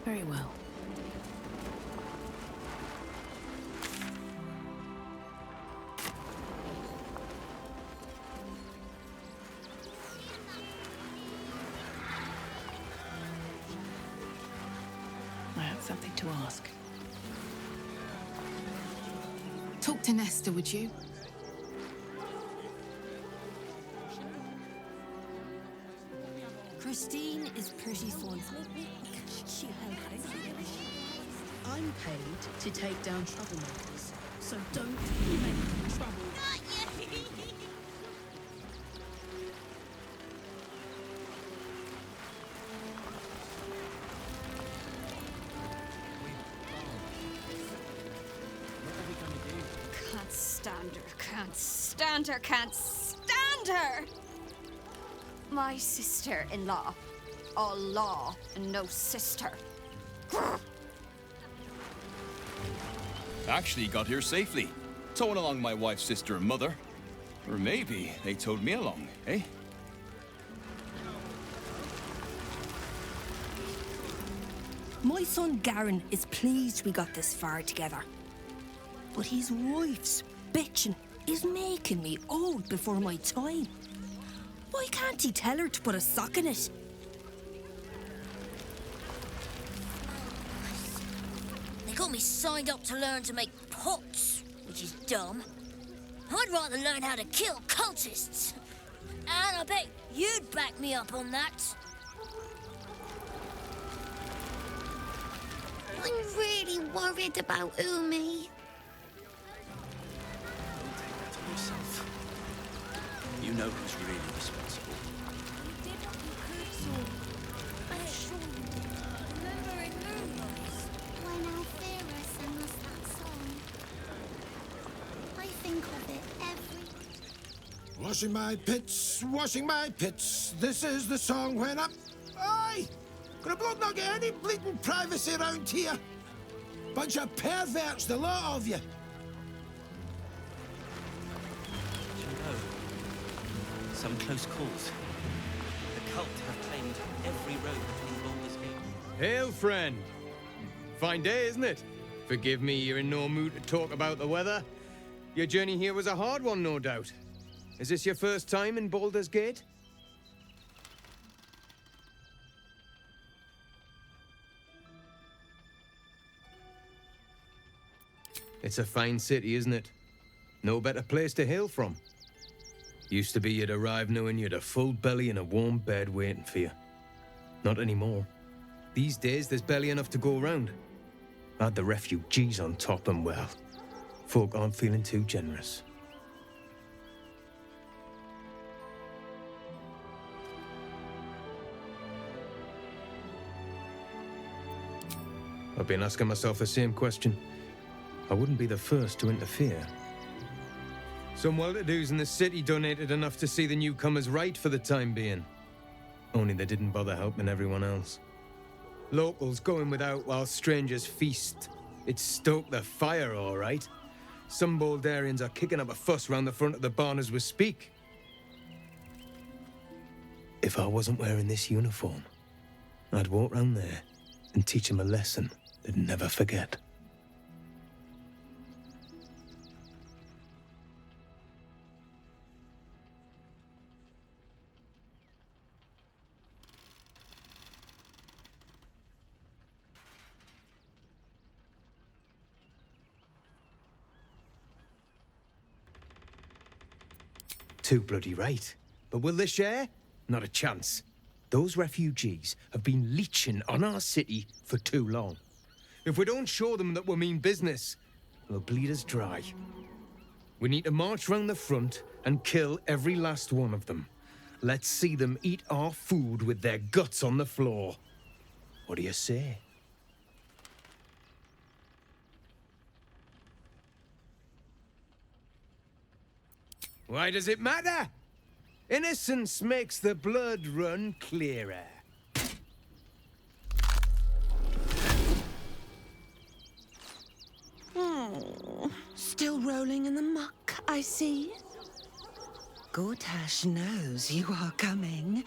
Very well. I have something to ask. Talk to Nesta, would you? Christine is pretty fun. I'm paid to take down troublemakers, so don't make trouble. Can't stand her, can't stand her, can't stand her! My sister-in-law. All law and no sister. Actually got here safely. Towing along my wife's sister and mother. Or maybe they towed me along, eh? My son Garen is pleased we got this far together. But his wife's bitching is making me old before my time. Why can't he tell her to put a sock in it? They got me signed up to learn to make pots, which is dumb. I'd rather learn how to kill cultists. And I bet you'd back me up on that. I'm really worried about Umi. Don't take that on yourself. You know who's really responsible. You did what you could, so I'm sure you did. Remember in Moonrise? When Alfira sang us that song, I think of it every... Washing my pits, this is the song when I'm... Aye! Gonna bloke not get any bleeding privacy around here. Bunch of perverts, the lot of you. Do you know? Some close calls. The cult have claimed every road between Baldur's Gate. Hail, friend. Fine day, isn't it? Forgive me, you're in no mood to talk about the weather. Your journey here was a hard one, no doubt. Is this your first time in Baldur's Gate? It's a fine city, isn't it? No better place to hail from. Used to be you'd arrive knowing you'd a full belly and a warm bed waiting for you. Not anymore. These days, there's barely enough to go around. Add the refugees on top and, well, folk aren't feeling too generous. I've been asking myself the same question. I wouldn't be the first to interfere. Some well-to-dos in the city donated enough to see the newcomers right for the time being. Only they didn't bother helping everyone else. Locals going without while strangers feast. It stoked the fire, all right. Some Baldurians are kicking up a fuss round the front of the barn as we speak. If I wasn't wearing this uniform, I'd walk round there and teach them a lesson they'd never forget. Too bloody right. But will they share? Not a chance. Those refugees have been leeching on our city for too long. If we don't show them that we mean business, they'll bleed us dry. We need to march round the front and kill every last one of them. Let's see them eat our food with their guts on the floor. What do you say? Why does it matter? Innocence makes the blood run clearer. Still rolling in the muck, I see. Gortash knows you are coming.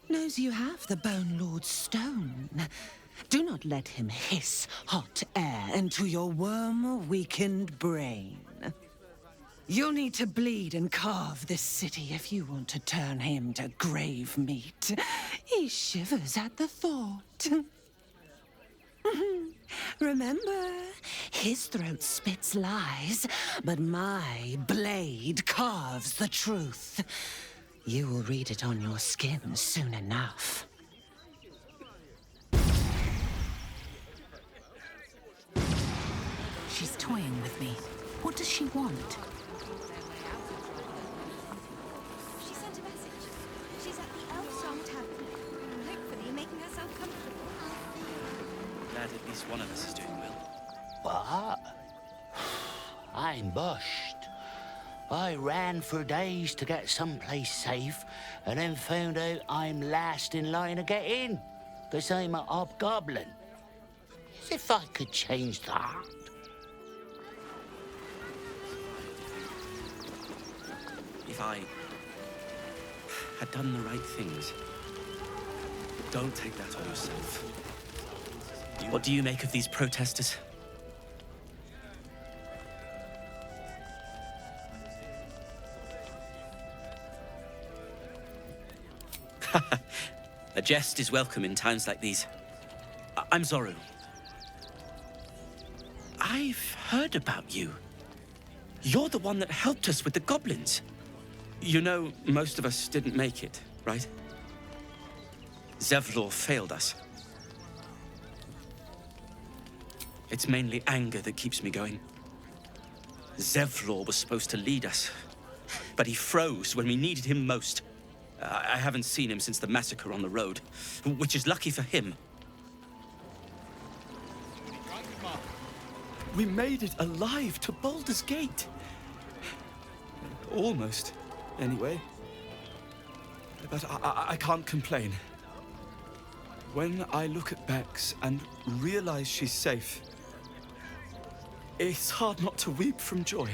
Knows you have the Bone Lord's stone. Do not let him hiss hot air into your worm-weakened brain. You'll need to bleed and carve this city if you want to turn him to grave meat. He shivers at the thought. Remember, his throat spits lies, but my blade carves the truth. You will read it on your skin soon enough. She's toying with me. What does she want? She sent a message. She's at the Elf Song Tavern. Hopefully making herself comfortable. Glad at least one of us is doing well. What? I'm bushed. I ran for days to get someplace safe, and then found out I'm last in line to get in, because I'm a hobgoblin. As if I could change that. If I had done the right things. Don't take that on yourself. What do you make of these protesters? A jest is welcome in times like these. I'm Zoru. I've heard about you. You're the one that helped us with the goblins. You know, most of us didn't make it, right? Zevlor failed us. It's mainly anger that keeps me going. Zevlor was supposed to lead us, but he froze when we needed him most. I haven't seen him since the massacre on the road, which is lucky for him. We made it alive to Baldur's Gate. Almost, anyway. But I can't complain. When I look at Bex and realize she's safe, it's hard not to weep from joy.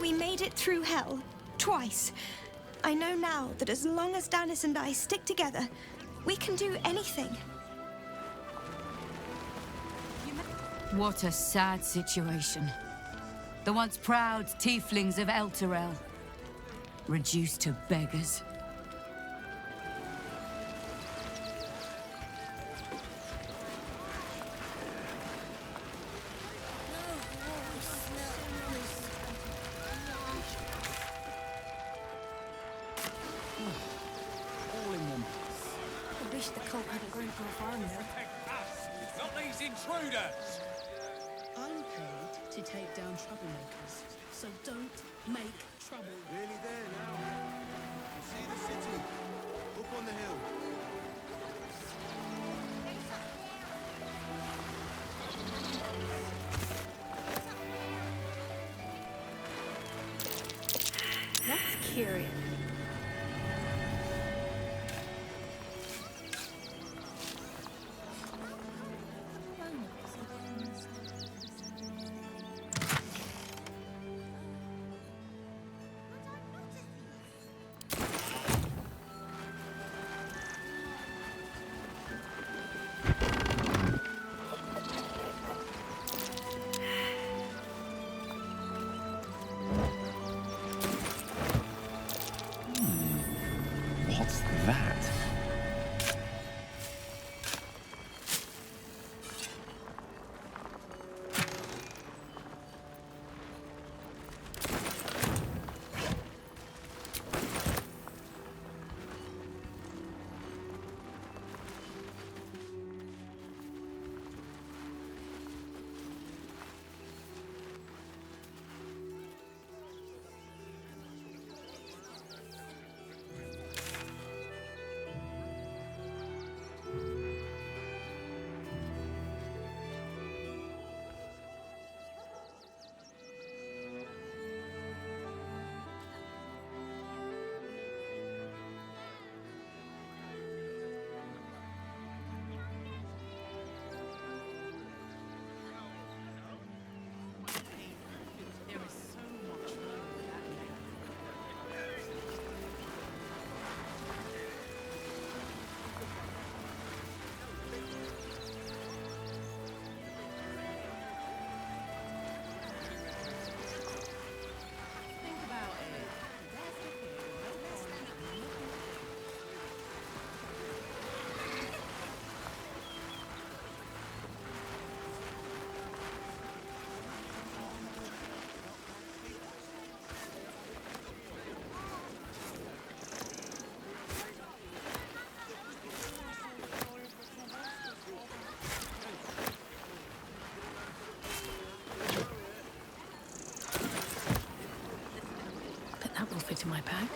We made it through hell. Twice. I know now that as long as Danis and I stick together, we can do anything. What a sad situation. The once proud tieflings of Elturel, reduced to beggars. I wish the cult hadn't grown from a farm there. Not these intruders! I'm paid to take down troublemakers, so don't make trouble. Nearly there now. You see the city? Up on the hill. That's curious. bag?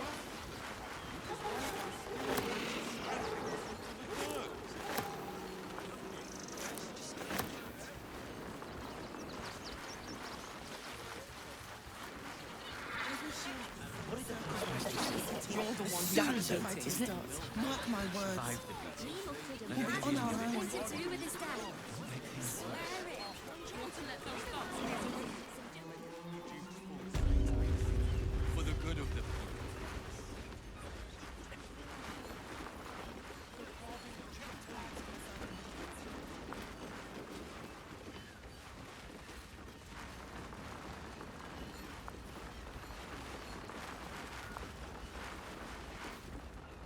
Mark my words. We'll be on our own. What's it to do with his dad? Swear it. For the good of the people.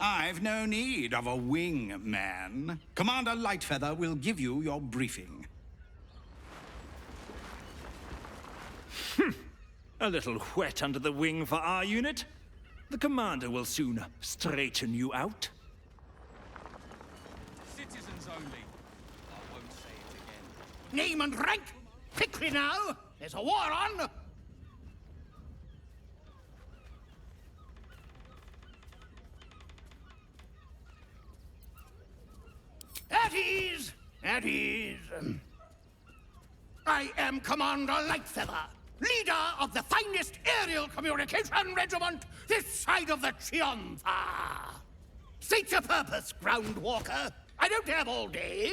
I've no need of a wing man. Commander Lightfeather will give you your briefing. A little wet under the wing for our unit. The commander will soon straighten you out. Citizens only. I won't say it again. Name and rank! Quickly now! There's a war on! At ease! At ease! I am Commander Lightfeather, leader of the finest aerial communication regiment this side of the Chianfa. State your purpose, ground walker. I don't have all day.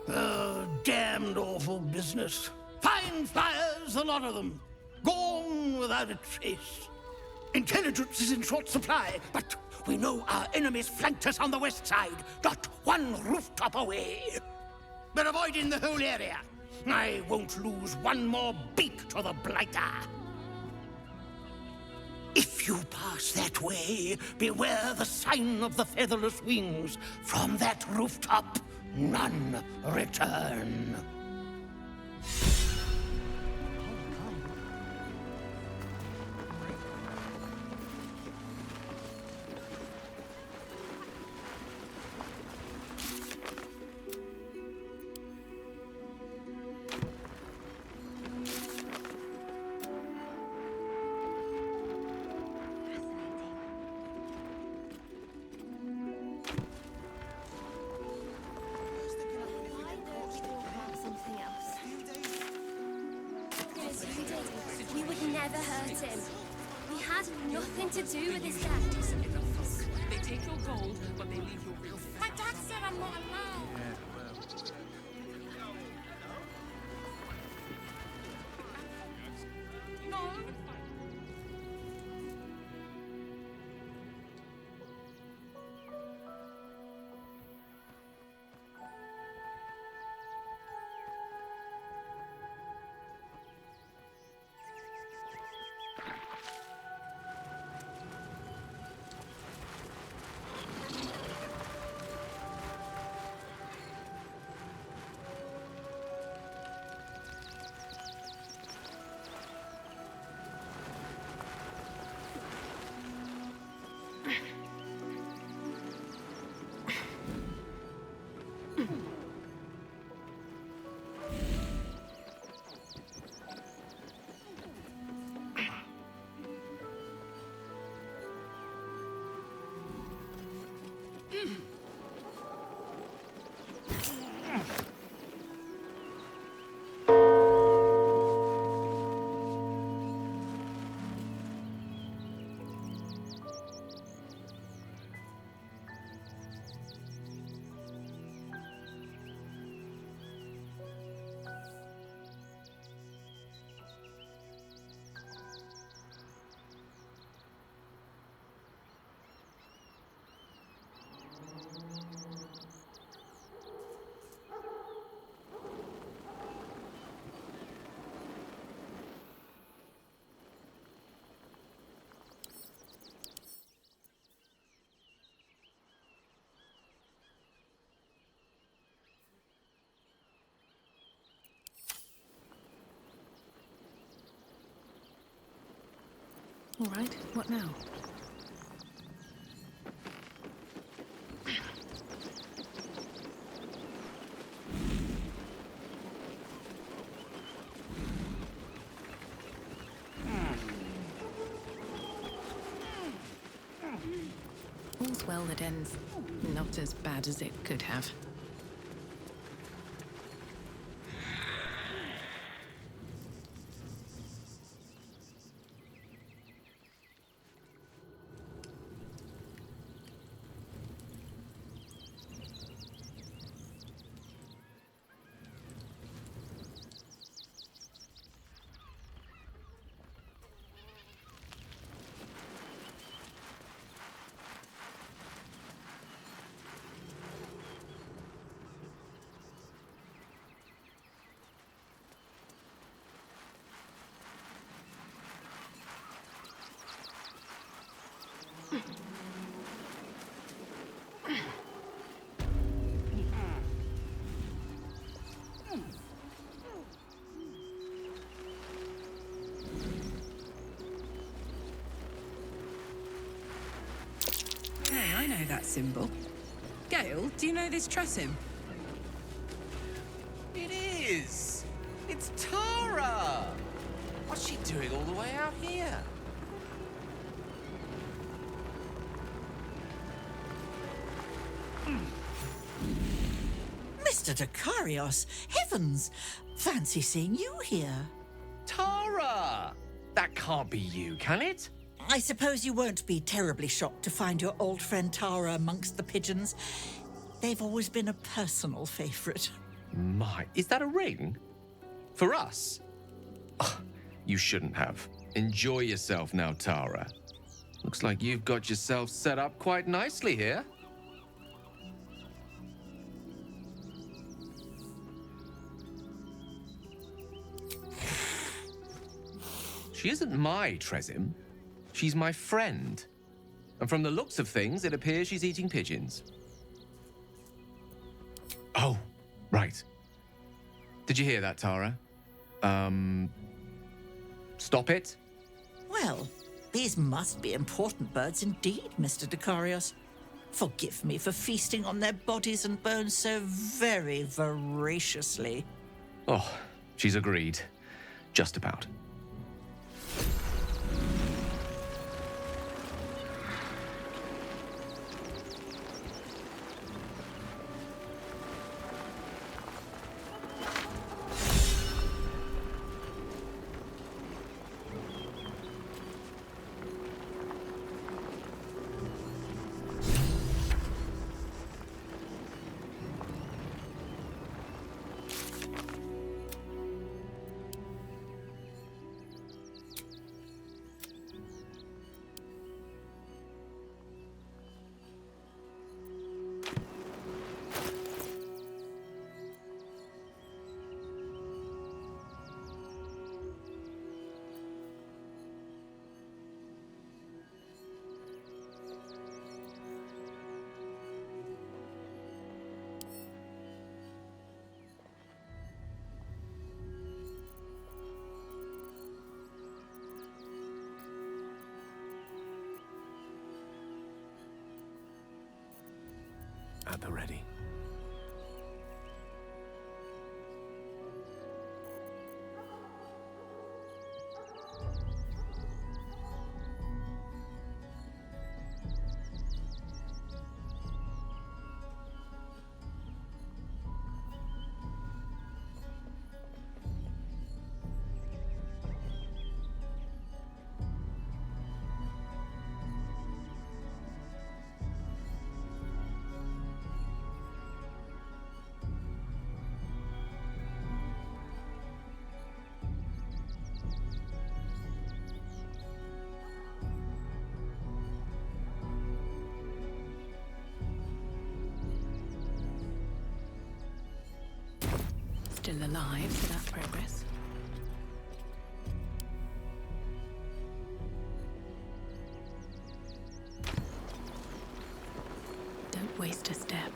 Oh, damned awful business. Fine flyers, a lot of them. Gone without a trace. Intelligence is in short supply, but we know our enemies flanked us on the west side, not one rooftop away. We're avoiding the whole area. I won't lose one more beak to the blighter. If you pass that way, beware the sign of the featherless wings. From that rooftop, none return. We would never hurt him. We had nothing to do with his dad. They take your gold, but they leave your real. My dad said I'm not allowed. No. All right, what now? swell that ends not as bad as it could have. Hey, I know that symbol. Gale, do you know this Tressim? It is! It's Tara! What's she doing all the way out here? Mr. Dakarios, heavens! Fancy seeing you here. Tara! That can't be you, can it? I suppose you won't be terribly shocked to find your old friend Tara amongst the pigeons. They've always been a personal favourite. My, is that a ring? For us? Oh, you shouldn't have. Enjoy yourself now, Tara. Looks like you've got yourself set up quite nicely here. She isn't my Tressim. She's my friend. And from the looks of things, it appears she's eating pigeons. Oh, right. Did you hear that, Tara? Stop it? Well, these must be important birds indeed, Mr. Dakarios. Forgive me for feasting on their bodies and bones so very voraciously. Oh, she's agreed. Just about. At the ready. Still alive for that progress. Don't waste a step.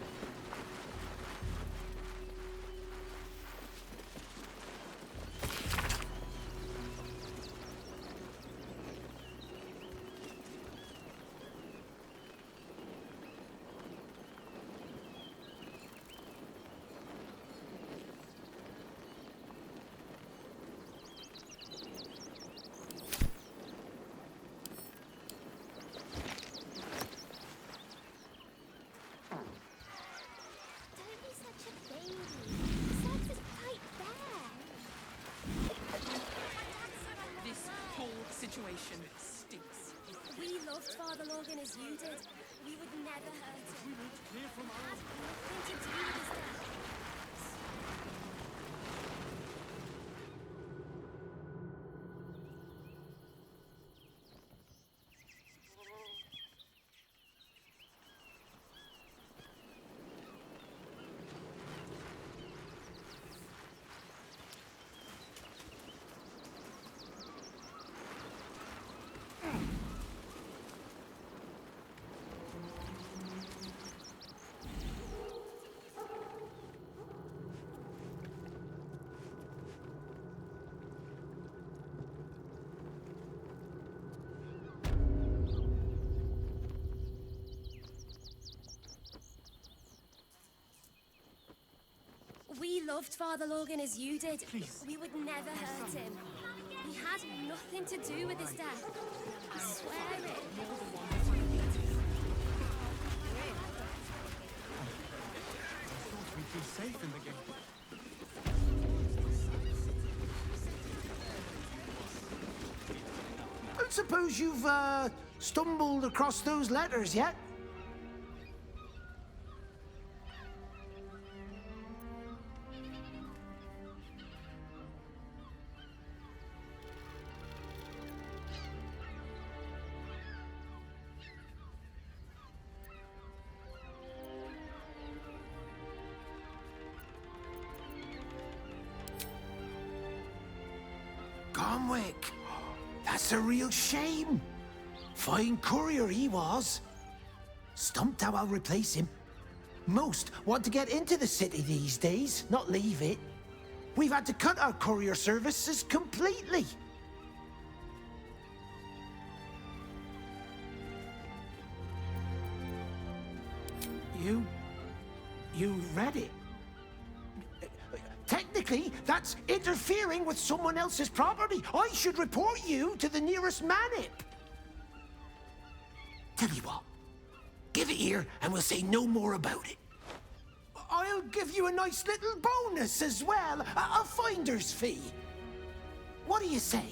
reputation stinks. We loved Father Logan as you did. We would never hurt him. We want to hear from our... Nothing to do with his death. We loved Father Logan as you did. Please. We would never hurt him. He had nothing to do with his death. I swear it. We'd be safe in the game. I suppose you've, stumbled across those letters yet? Gomwick, that's a real shame. Fine courier he was. Stumped how I'll replace him. Most want to get into the city these days, not leave it. We've had to cut our courier services completely. You read it? Technically, that's interfering with someone else's property. I should report you to the nearest manip. Tell you what, give it here and we'll say no more about it. I'll give you a nice little bonus as well, a finder's fee. What do you say?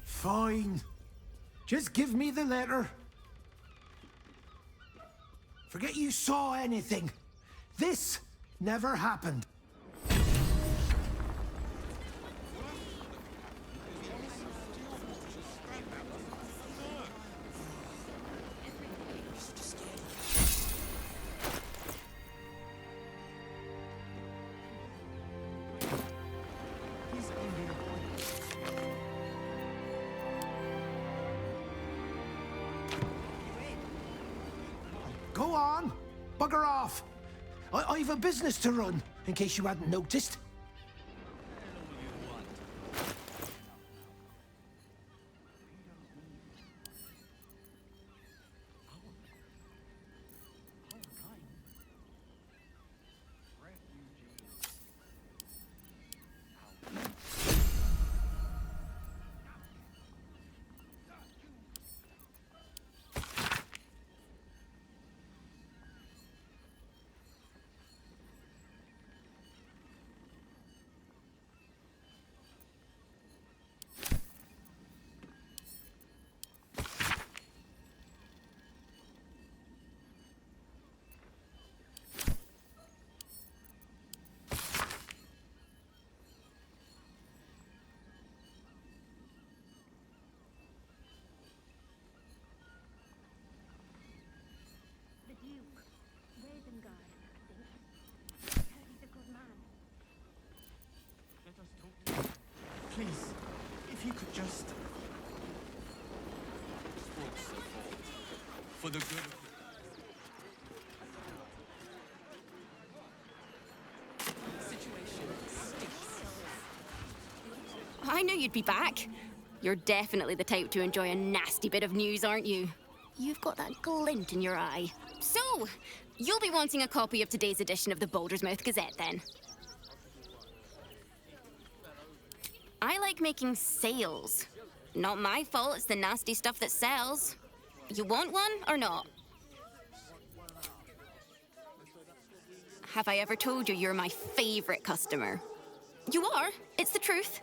Fine. Just give me the letter. Forget you saw anything. This never happened. Go on. Bugger off. I've a business to run, in case you hadn't noticed. Please, if you could just... For the good of... I knew you'd be back. You're definitely the type to enjoy a nasty bit of news, aren't you? You've got that glint in your eye. So, you'll be wanting a copy of today's edition of the Baldur's Mouth Gazette, then. I like making sales. Not my fault, it's the nasty stuff that sells. You want one or not? Have I ever told you you're my favorite customer? You are. It's the truth.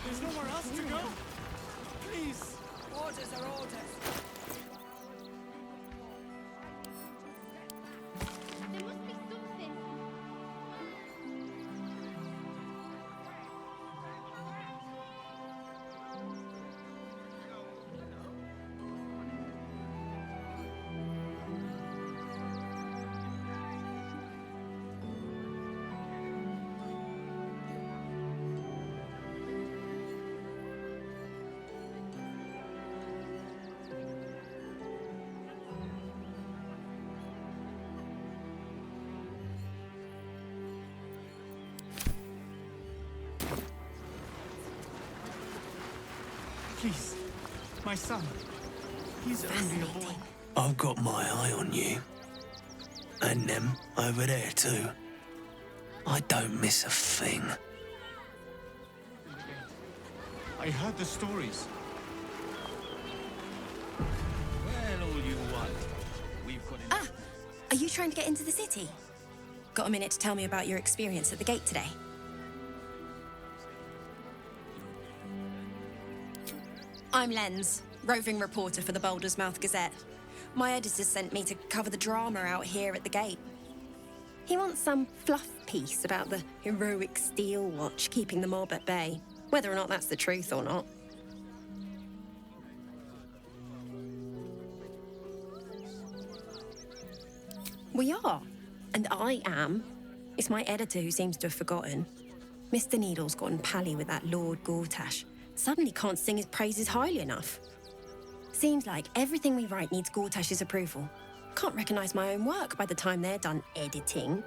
There's nowhere else to go. Please. Orders are orders. There must be something. Please. My son. He's only a boy. I've got my eye on you. And them over there too. I don't miss a thing. I heard the stories. Well, all you want. We've got enough. Are you trying to get into the city? Got a minute to tell me about your experience at the gate today? I'm Lens, roving reporter for the Baldur's Mouth Gazette. My editor sent me to cover the drama out here at the gate. He wants some fluff piece about the heroic steel watch keeping the mob at bay, whether or not that's the truth or not. We are, and I am. It's my editor who seems to have forgotten. Mr. Needle's gotten pally with that Lord Gortash. Suddenly can't sing his praises highly enough. Seems like everything we write needs Gortash's approval. Can't recognise my own work by the time they're done editing.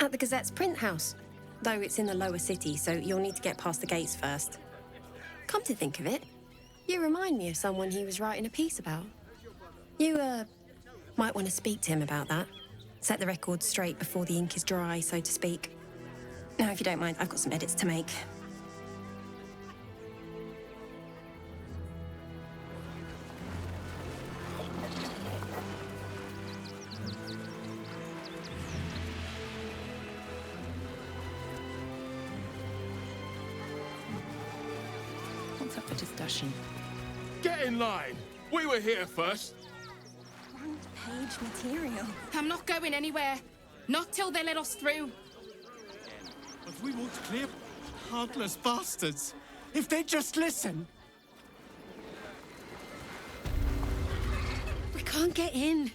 At the Gazette's print house, though it's in the lower city, so you'll need to get past the gates first. Come to think of it, you remind me of someone he was writing a piece about. You, might want to speak to him about that. Set the record straight before the ink is dry, so to speak. Now, if you don't mind, I've got some edits to make. What's up for discussion? Get in line! We were here first. Page material. I'm not going anywhere. Not till they let us through. But we won't clear heartless bastards. If they just listen. We can't get in.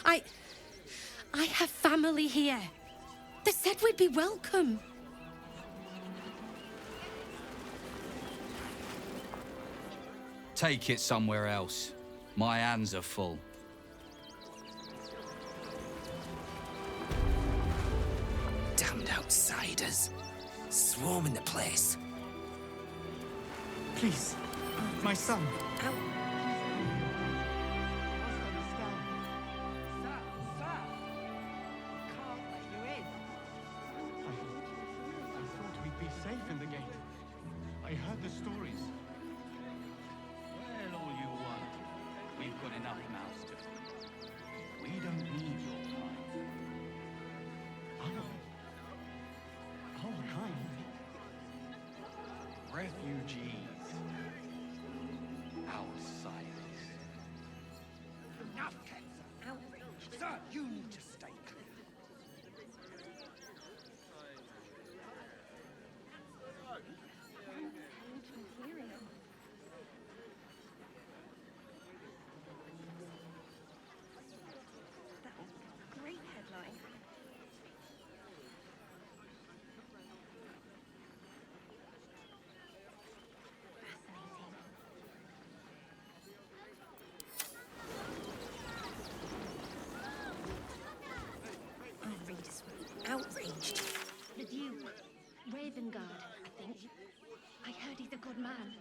I have family here. They said we'd be welcome. Take it somewhere else. My hands are full. Damned outsiders. Swarming the place. Please. My son. I thought we'd be safe in the gate. I heard the stories. Well, all you want. We've got enough mouths to feed. We don't need your kind. Our kind? Refugees. Outsiders. Enough, cats. Outrage. Sir, you need to stay clear. The Duke. Ravengard, I think. I heard he's a good man.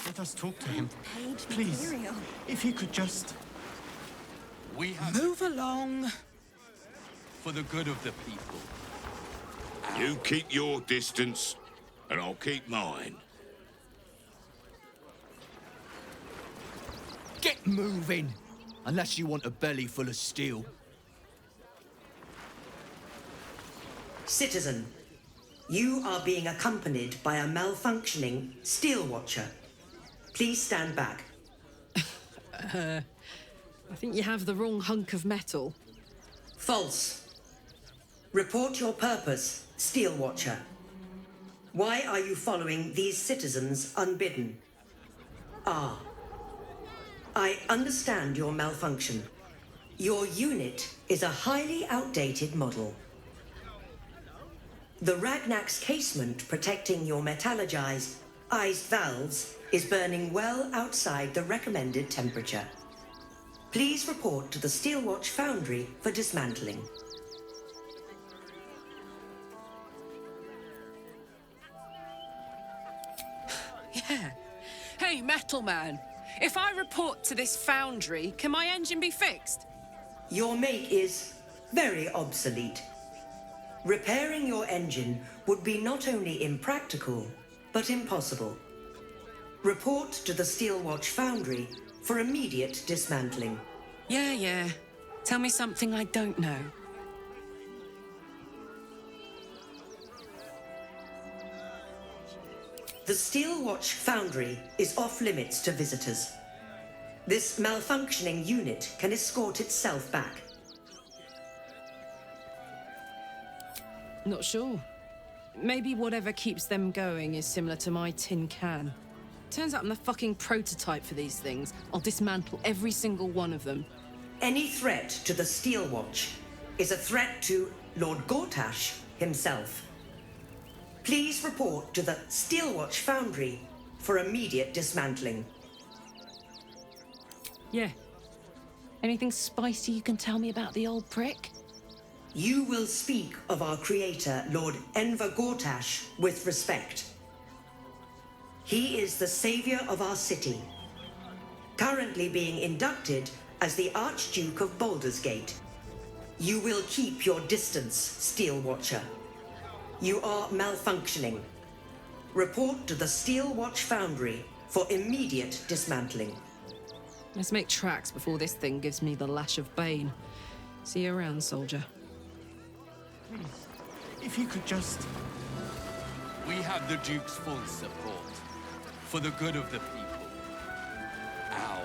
Let us talk to him. Page Please, material. if he could just... Move along. For the good of the people. You keep your distance, and I'll keep mine. Get moving! Unless you want a belly full of steel. Citizen, you are being accompanied by a malfunctioning steel watcher. Please stand back. I think you have the wrong hunk of metal. False. Report your purpose, steel watcher. Why are you following these citizens unbidden? Ah. I understand your malfunction. Your unit is a highly outdated model. The Ragnak's casement protecting your metallurgized valves is burning well outside the recommended temperature. Please report to the Steelwatch Foundry for dismantling. Yeah. Hey, Metal Man. If I report to this foundry, can my engine be fixed? Your make is very obsolete. Repairing your engine would be not only impractical, but impossible. Report to the Steelwatch Foundry for immediate dismantling. Yeah. Tell me something I don't know. The Steelwatch Foundry is off limits to visitors. This malfunctioning unit can escort itself back. Not sure. Maybe whatever keeps them going is similar to my tin can. Turns out I'm the fucking prototype for these things. I'll dismantle every single one of them. Any threat to the Steelwatch is a threat to Lord Gortash himself. Please report to the Steelwatch Foundry for immediate dismantling. Yeah. Anything spicy you can tell me about the old prick? You will speak of our creator, Lord Enver Gortash, with respect. He is the savior of our city, currently being inducted as the Archduke of Baldur's Gate. You will keep your distance, Steel Watcher. You are malfunctioning. Report to the Steelwatch Foundry for immediate dismantling. Let's make tracks before this thing gives me the lash of Bane. See you around, soldier. Please, if you could just... We have the Duke's full support. For the good of the people. Our.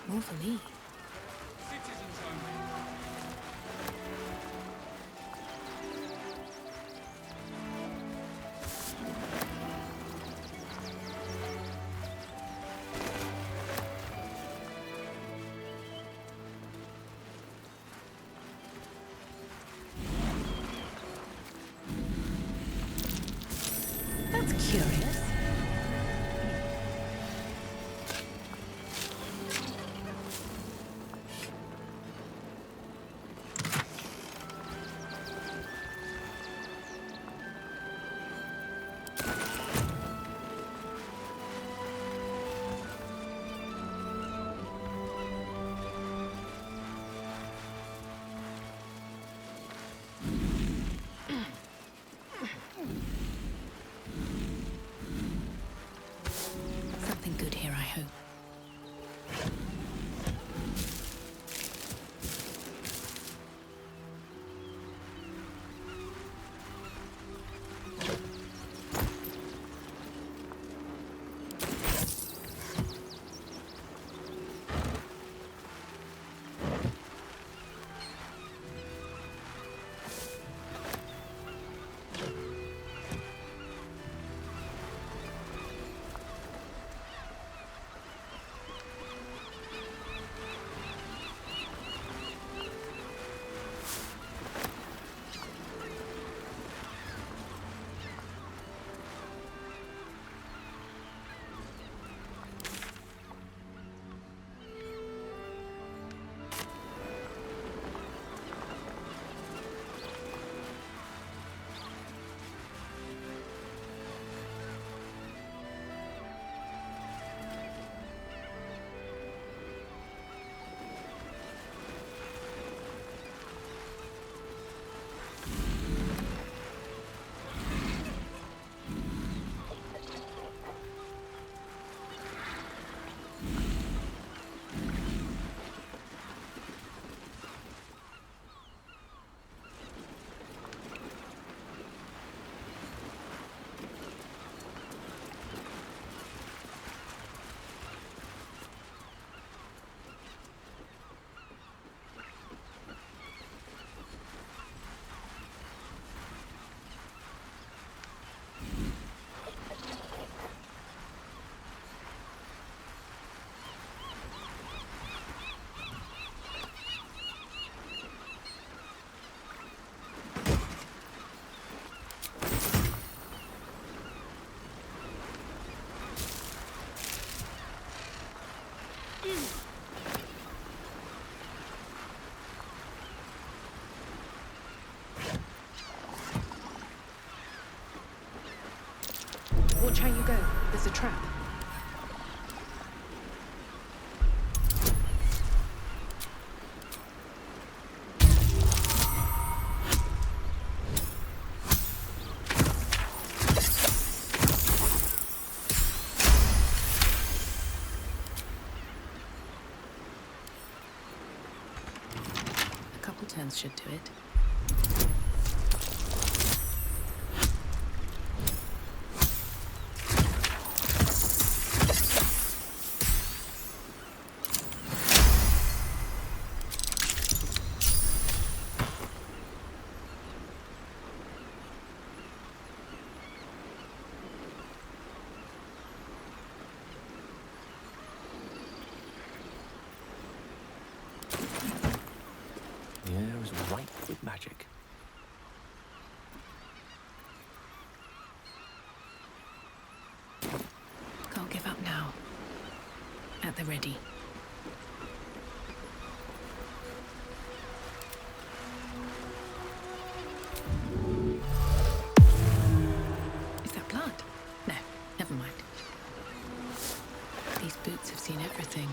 More for me. That's curious. Watch how you go. There's a trap. A couple turns should do it. The air is ripe with magic. Can't give up now. At the ready. Is that blood? No, never mind. These boots have seen everything.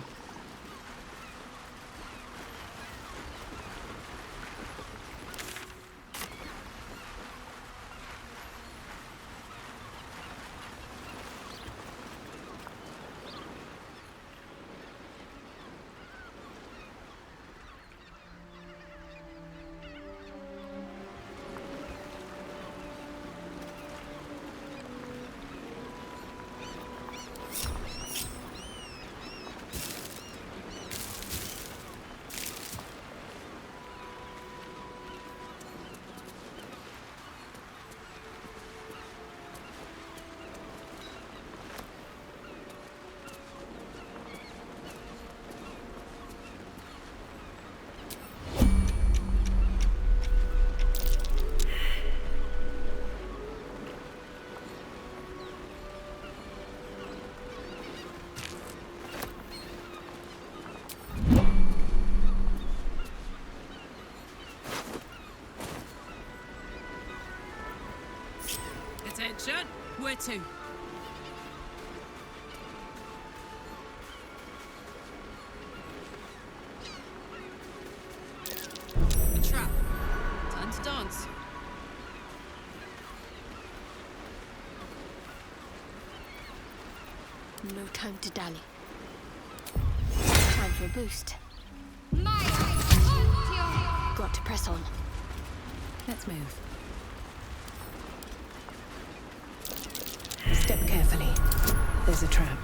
Attention, where to? A trap. Time to dance. No time to dally. Time for a boost. Got to press on. Let's move. Step carefully. There's a trap.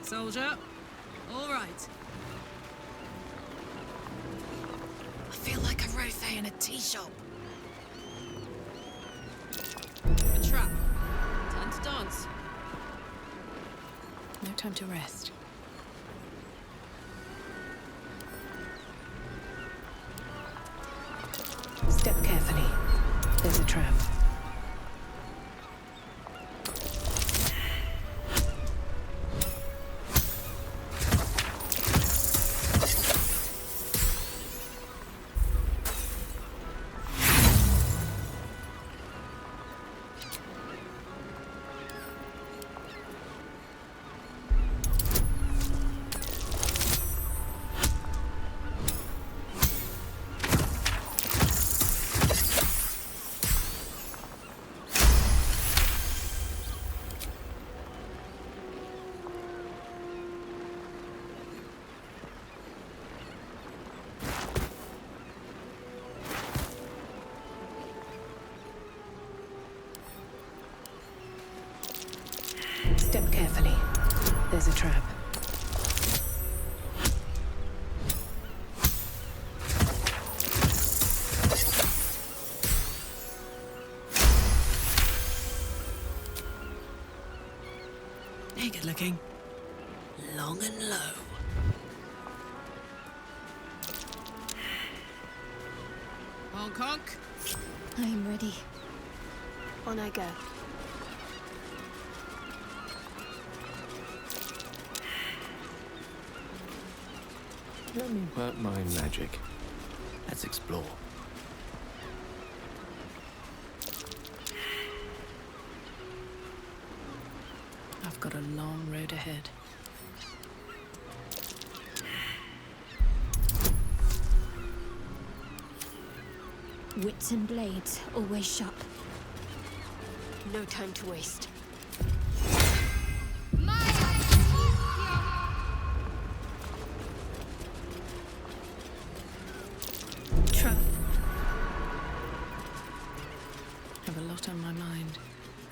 Soldier, all right. I feel like a rofé in a tea shop. A trap. Time to dance. No time to rest. Step carefully. There's a trap. Step carefully. There's a trap. Hey, good looking. Long and low. on, Conk. I'm ready. On I go. Let me work my magic. Let's explore. I've got a long road ahead. Wits and blades, always sharp. No time to waste. Trap. Have a lot on my mind.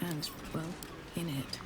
And, well, in it.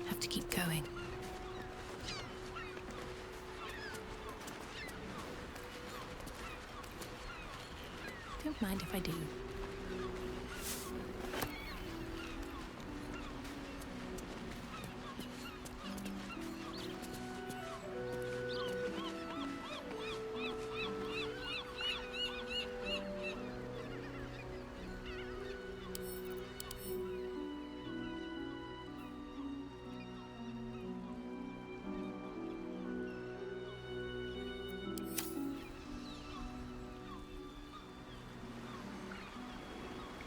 Have to keep going. Don't mind if I do.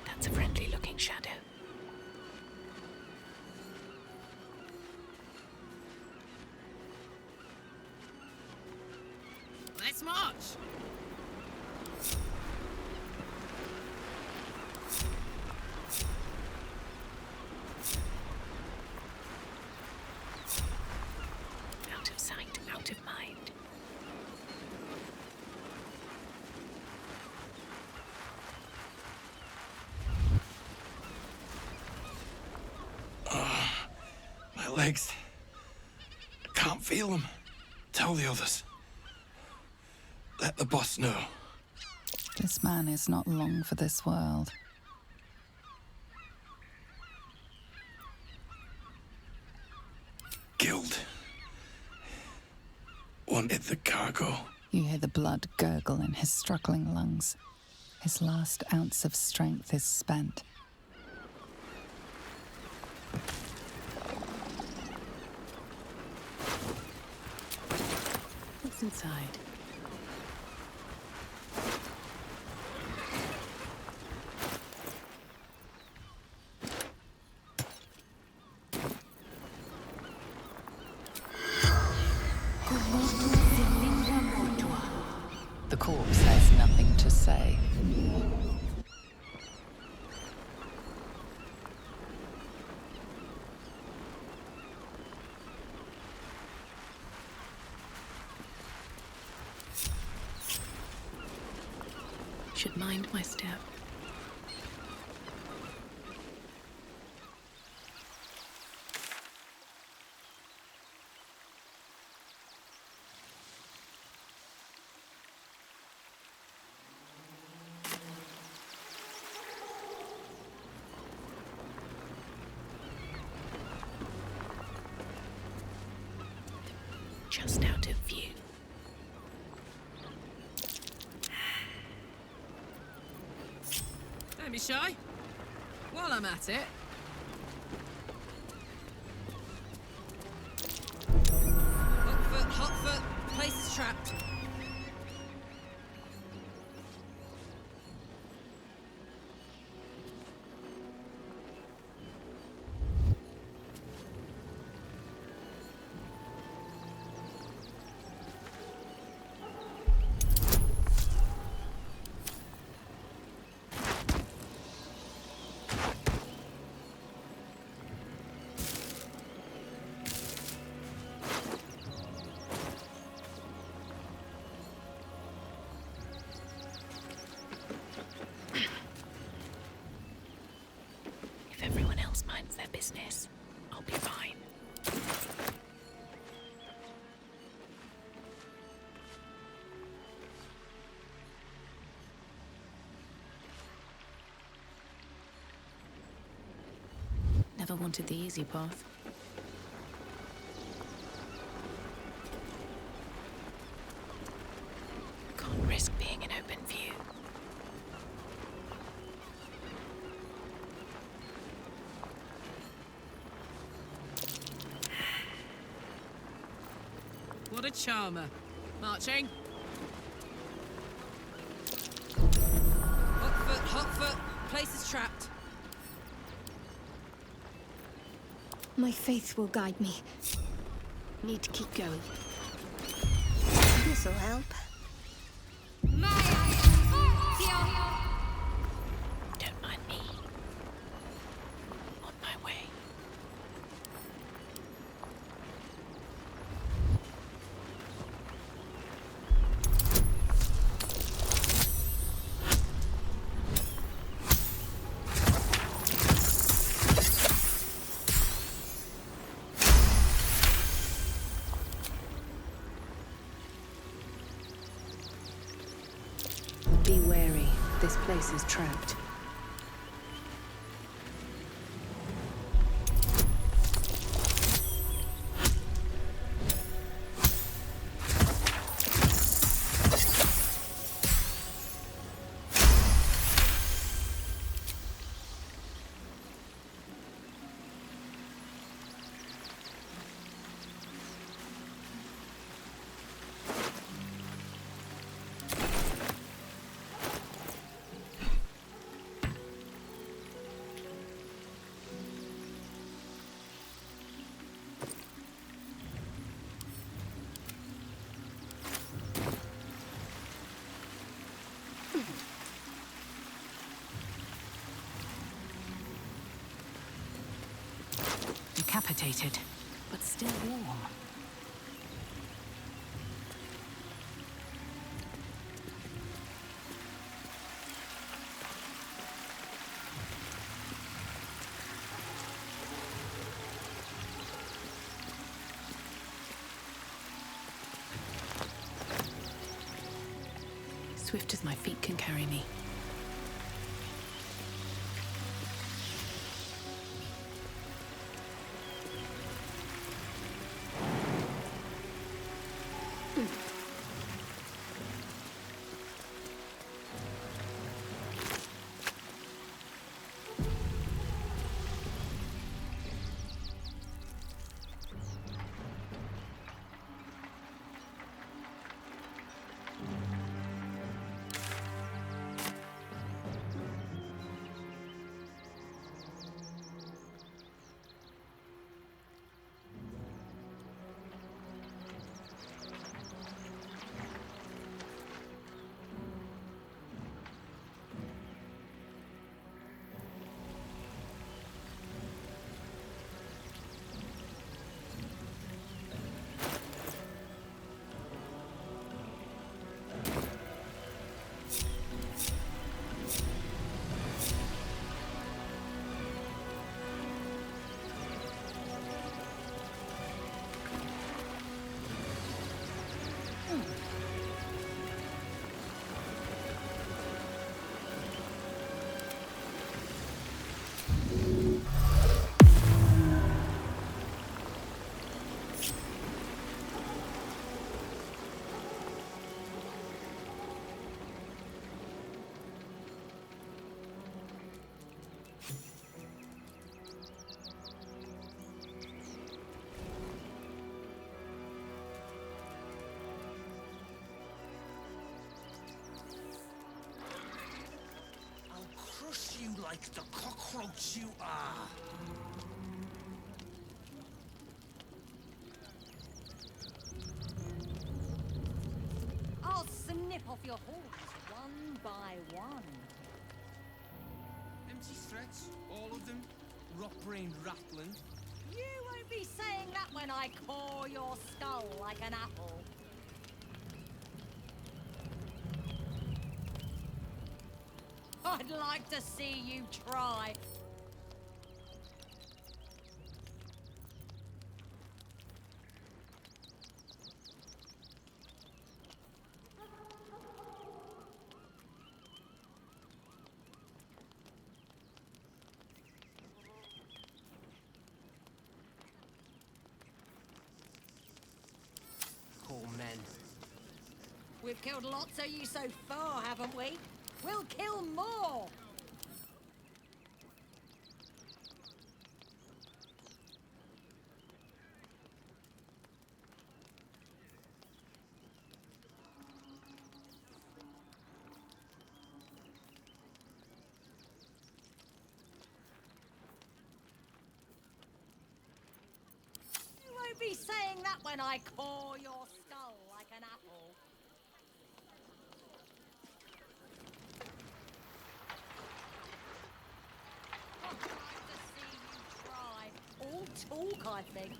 That's a friendly-looking shadow. Let's march! Out of sight, out of mind. My legs. I can't feel them. Tell the others. Let the boss know. This man is not long for this world. Guild. Wanted the cargo. You hear the blood gurgle in his struggling lungs. His last ounce of strength is spent. What's inside? The corpse has nothing to say. Should mind my step. Just out of view. Don't be shy. While I'm at it. Hot foot, place is trapped. mind's their business. I'll be fine. Never wanted the easy path. Can't risk being in open view. What a charmer. Marching. Hot foot. Place is trapped. My faith will guide me. Need to keep going. This'll help. Don't mind me. On my way. Be wary. This place is trapped. Decapitated, but still warm. Swift as my feet can carry me. You like the cockroach you are. I'll snip off your horns one by one. Empty threats, all of them. Rock-brained rattling. You won't be saying that when I core your skull like an apple. I'd like to see you try. We've killed lots of you so far, haven't we? We'll kill more! You won't be saying that when I core your skull like an apple. All talk, I think.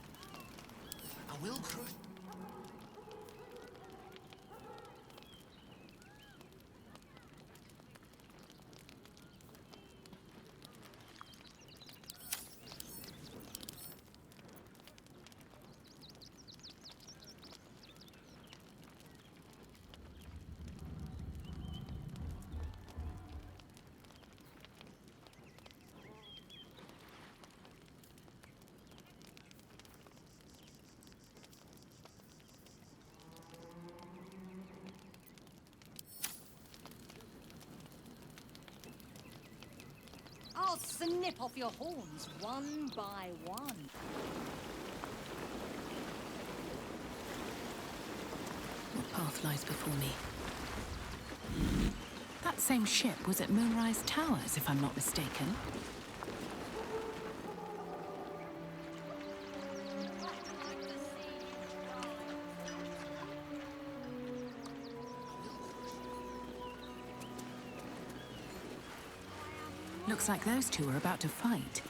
I will crush. I'll snip off your horns one by one. What path lies before me? That same ship was at Moonrise Towers, if I'm not mistaken. Looks like those two are about to fight.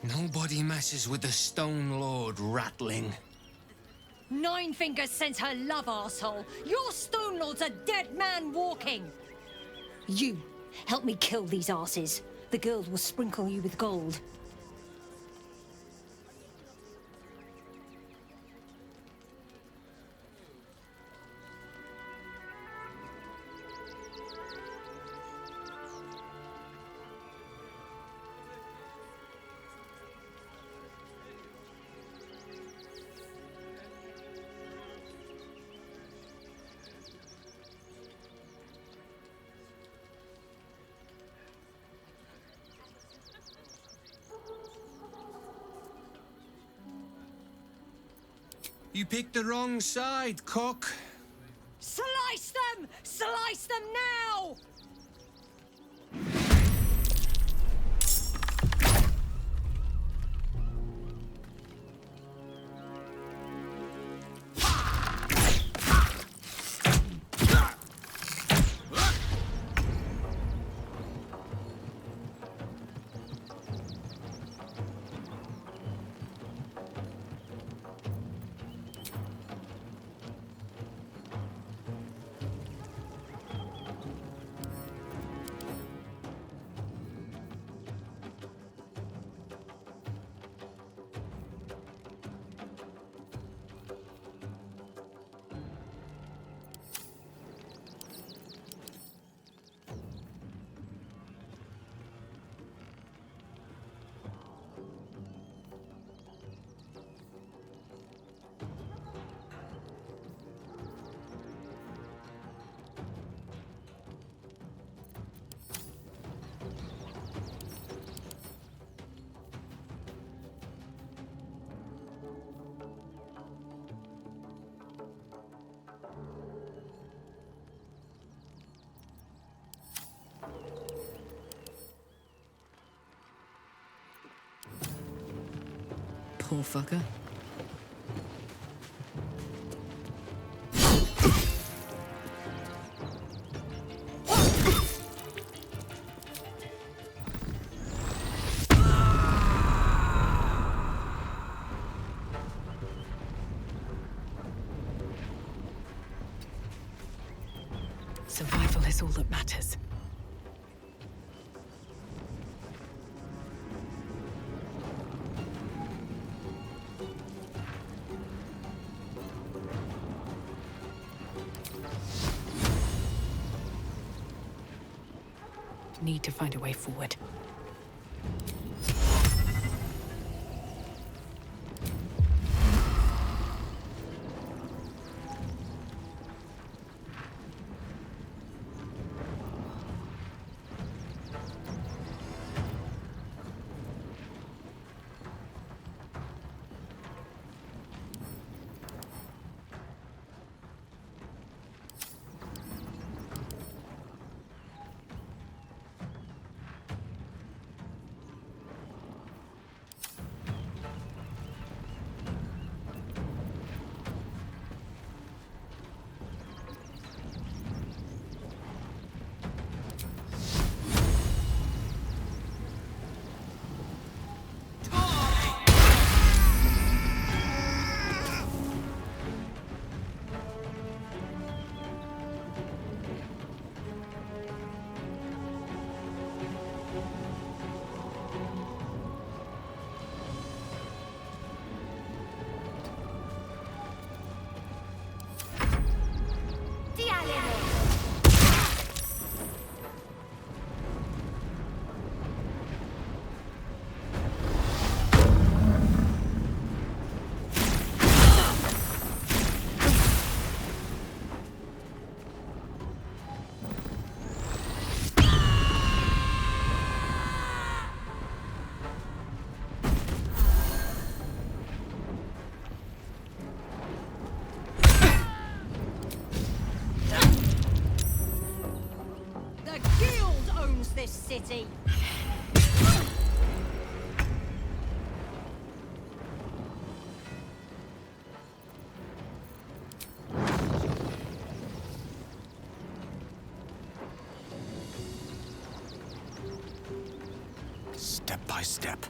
Nobody messes with the Stone Lord, ratling. Nine Fingers sends her love, arsehole. Your Stone Lord's a dead man walking. You, help me kill these asses. The girls will sprinkle you with gold. You picked the wrong side, cook. Slice them! Slice them now! Poor fucker. Survival is all that matters. Need to find a way forward. This city. Step by step.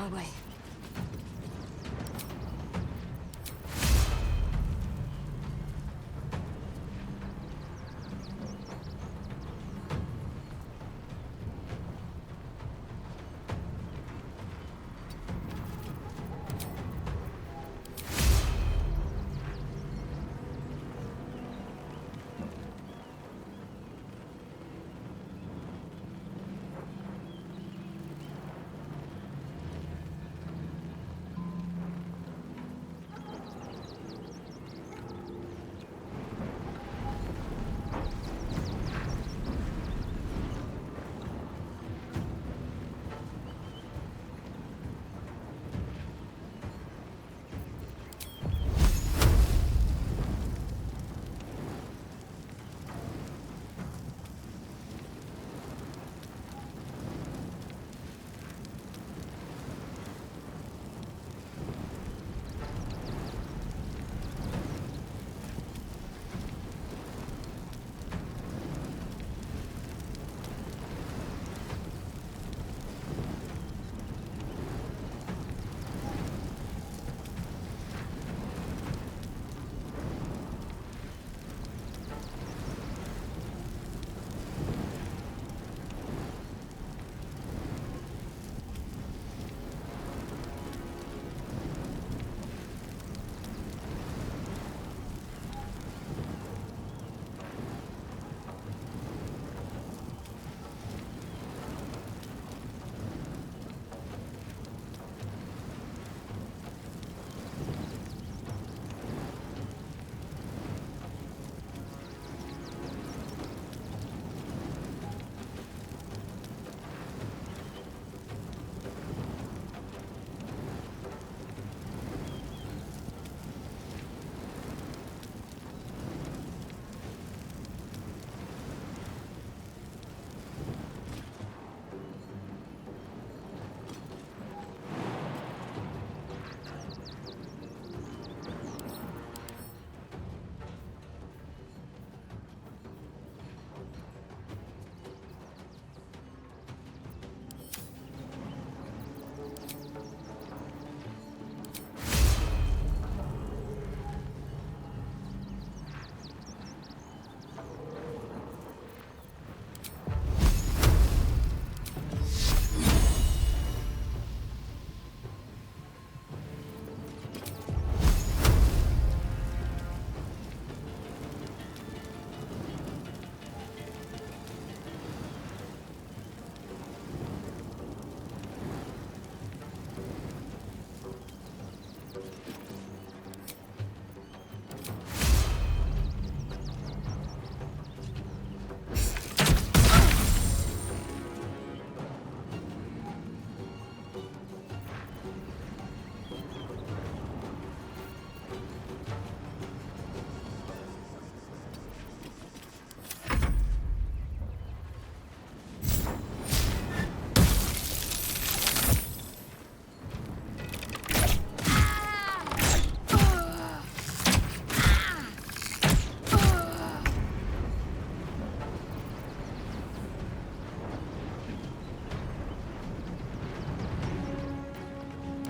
my way.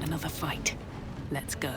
Another fight. Let's go.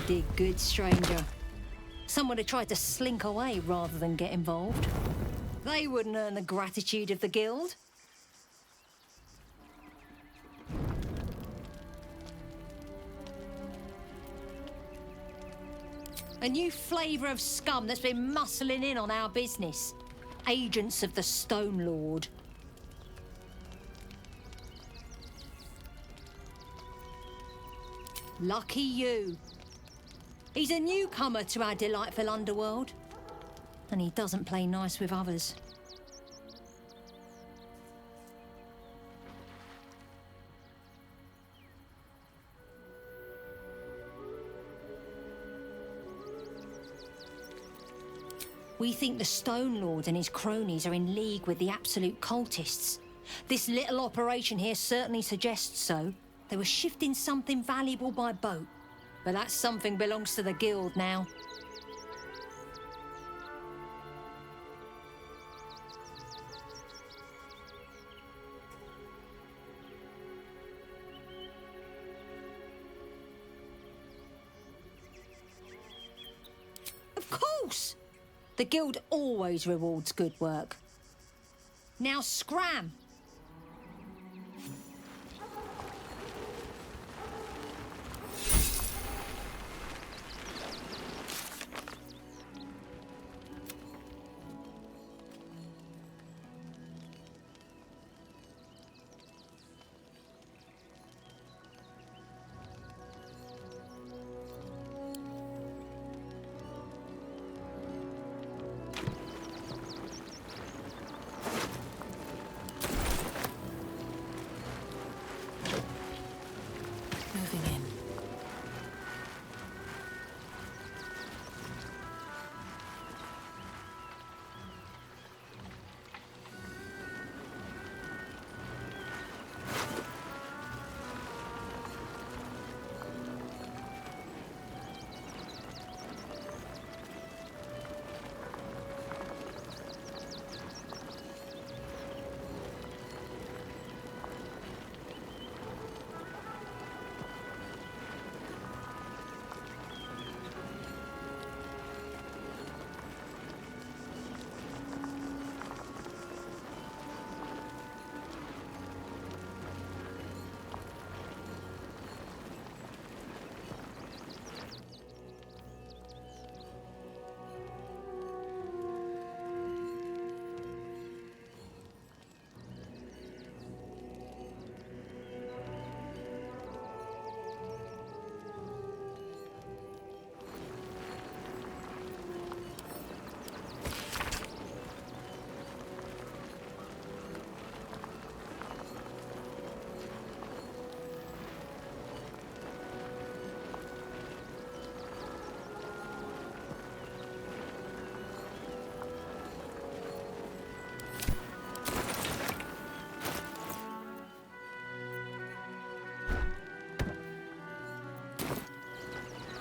did good, stranger. Some would have tried to slink away rather than get involved. They wouldn't earn the gratitude of the guild. A new flavour of scum that's been muscling in on our business. Agents of the Stone Lord. Lucky you. He's a newcomer to our delightful underworld. And he doesn't play nice with others. We think the Stone Lord and his cronies are in league with the absolute cultists. This little operation here certainly suggests so. They were shifting something valuable by boat. But that something belongs to the guild now. Of course! The guild always rewards good work. Now scram! Moving in.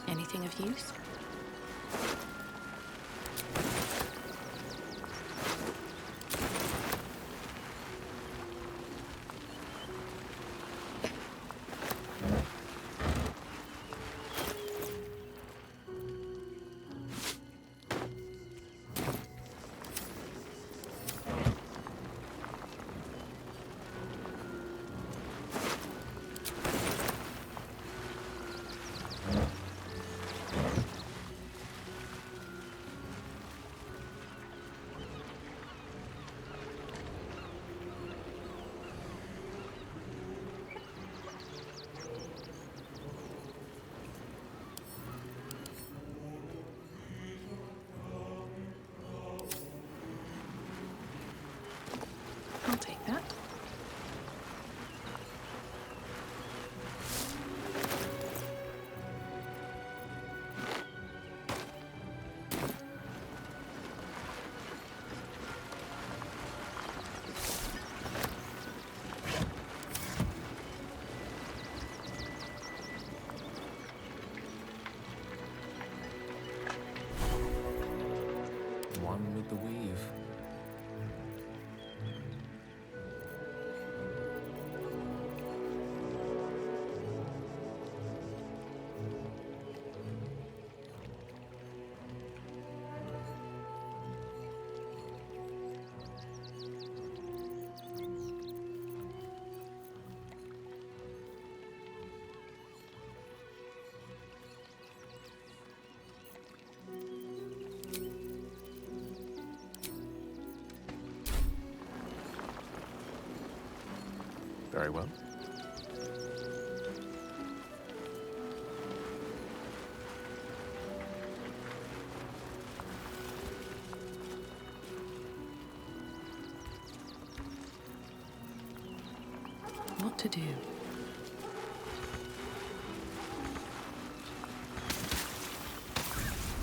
Anything of use? I'll take that. One with the weave. Very well. What to do?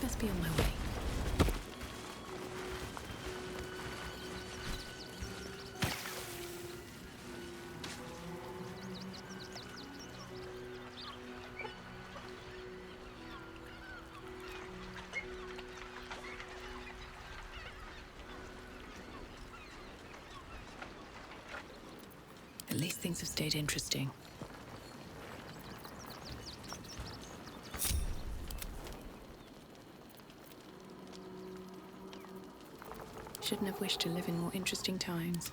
Best be on my way. At least things have stayed interesting. Shouldn't have wished to live in more interesting times.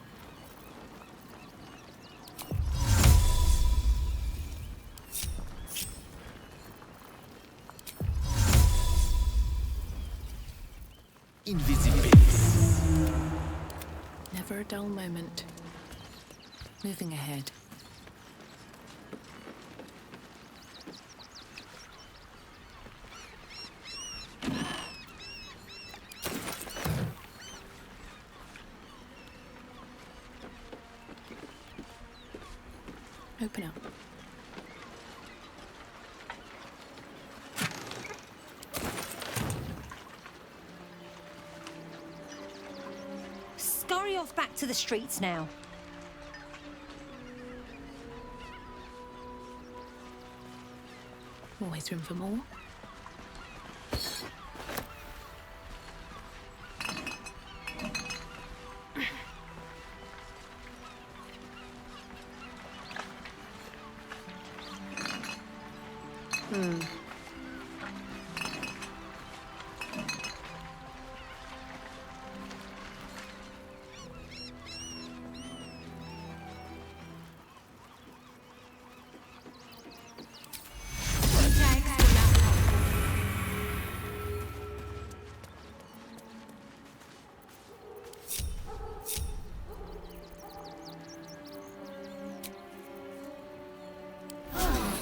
Invisibilis. Never a dull moment. Moving ahead. Open up. Scurry off back to the streets now. Always room for more.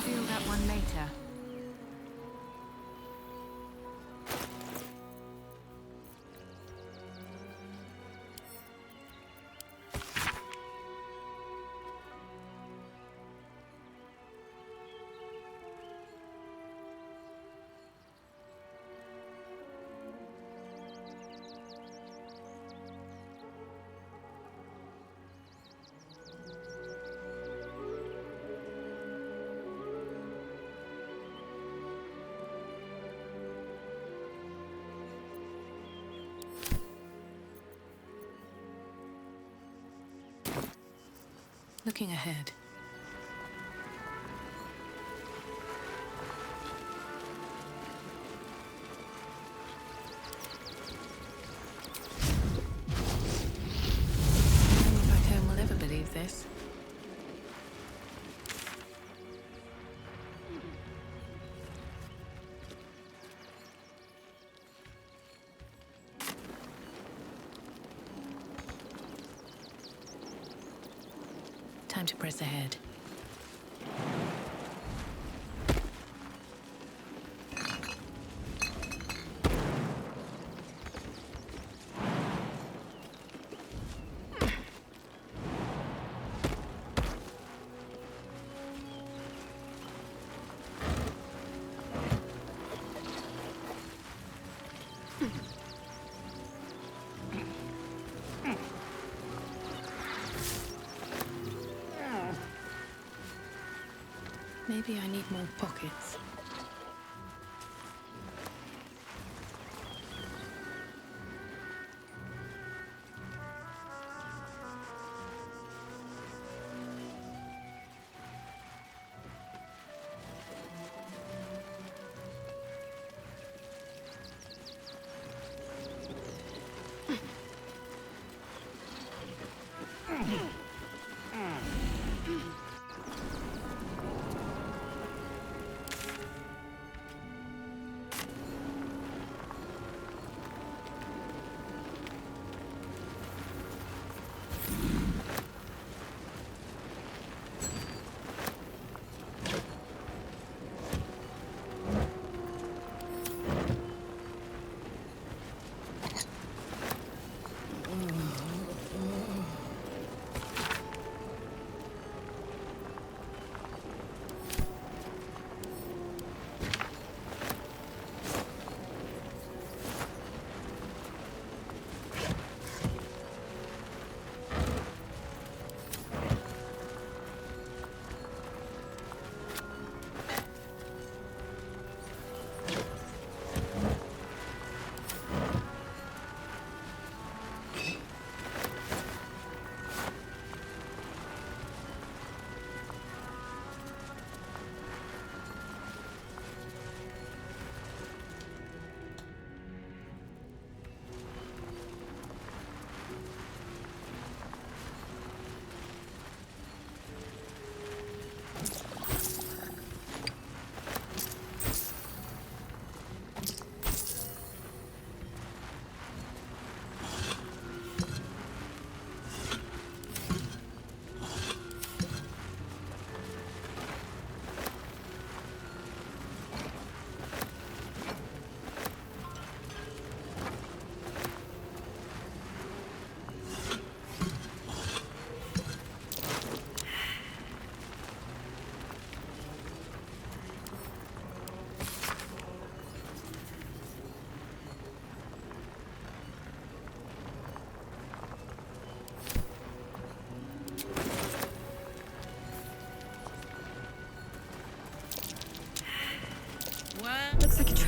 Feel that one later. Looking ahead. No one back home will ever believe this. Time to press ahead. Maybe I need more pockets.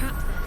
trap there.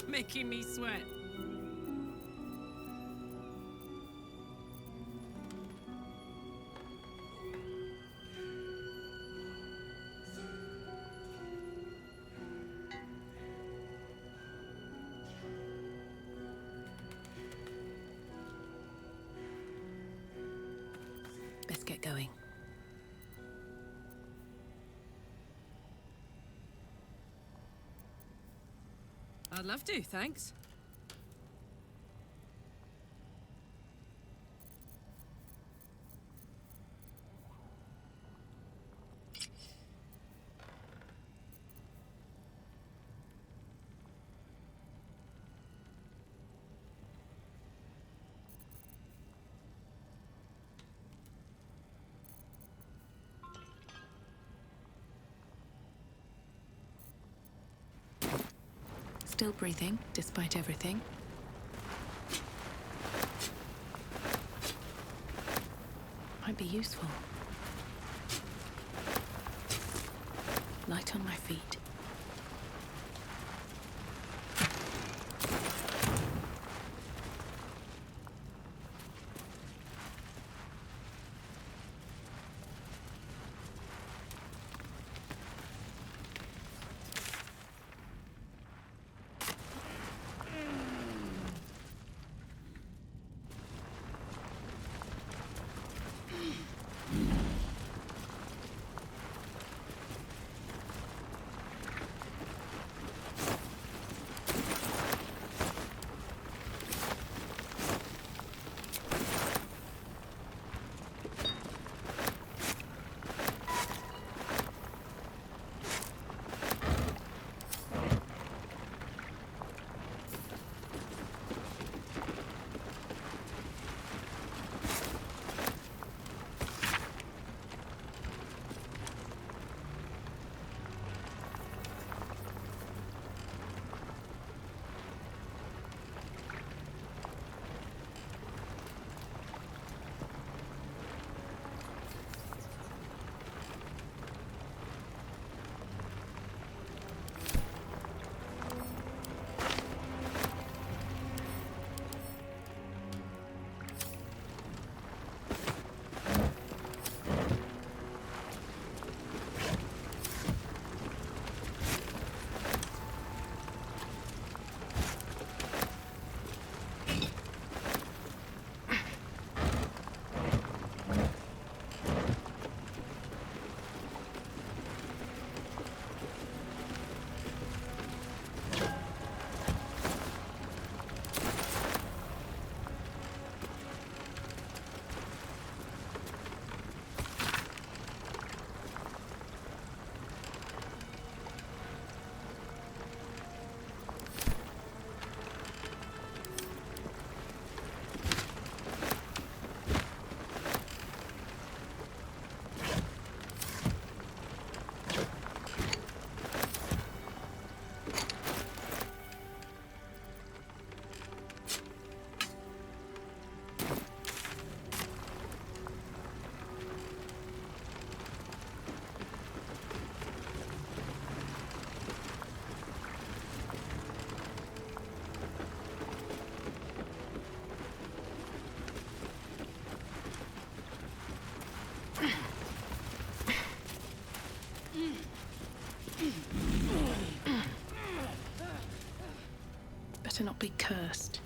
Making me sweat. Best get going. I'd love to, thanks. Still breathing, despite everything. Might be useful. Light on my feet. not be cursed.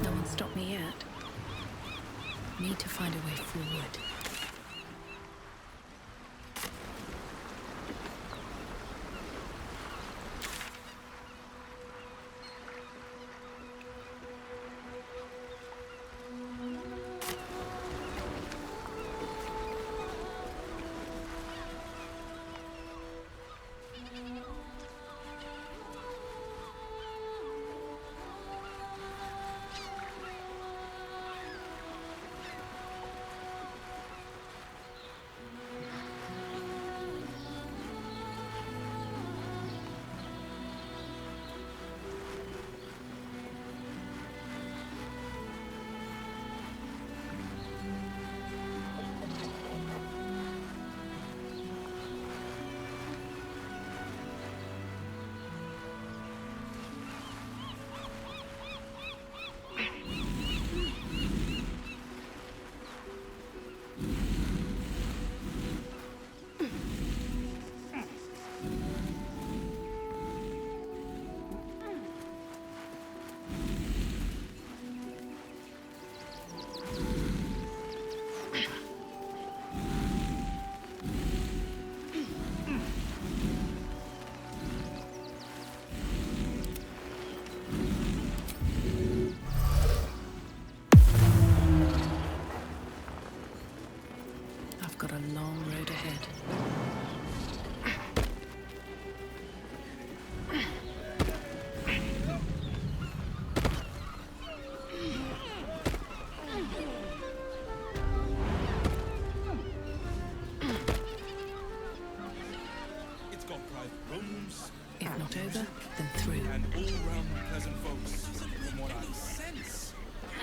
No one stopped me yet. Need to find a way forward. I've got a long road ahead. It's got private rooms. If not over, then through. And all-round pleasant folks, from what I sense.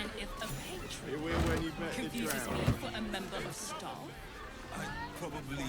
And if a patron Here we're when you met the confuses drown. me for a member of staff, I'd probably...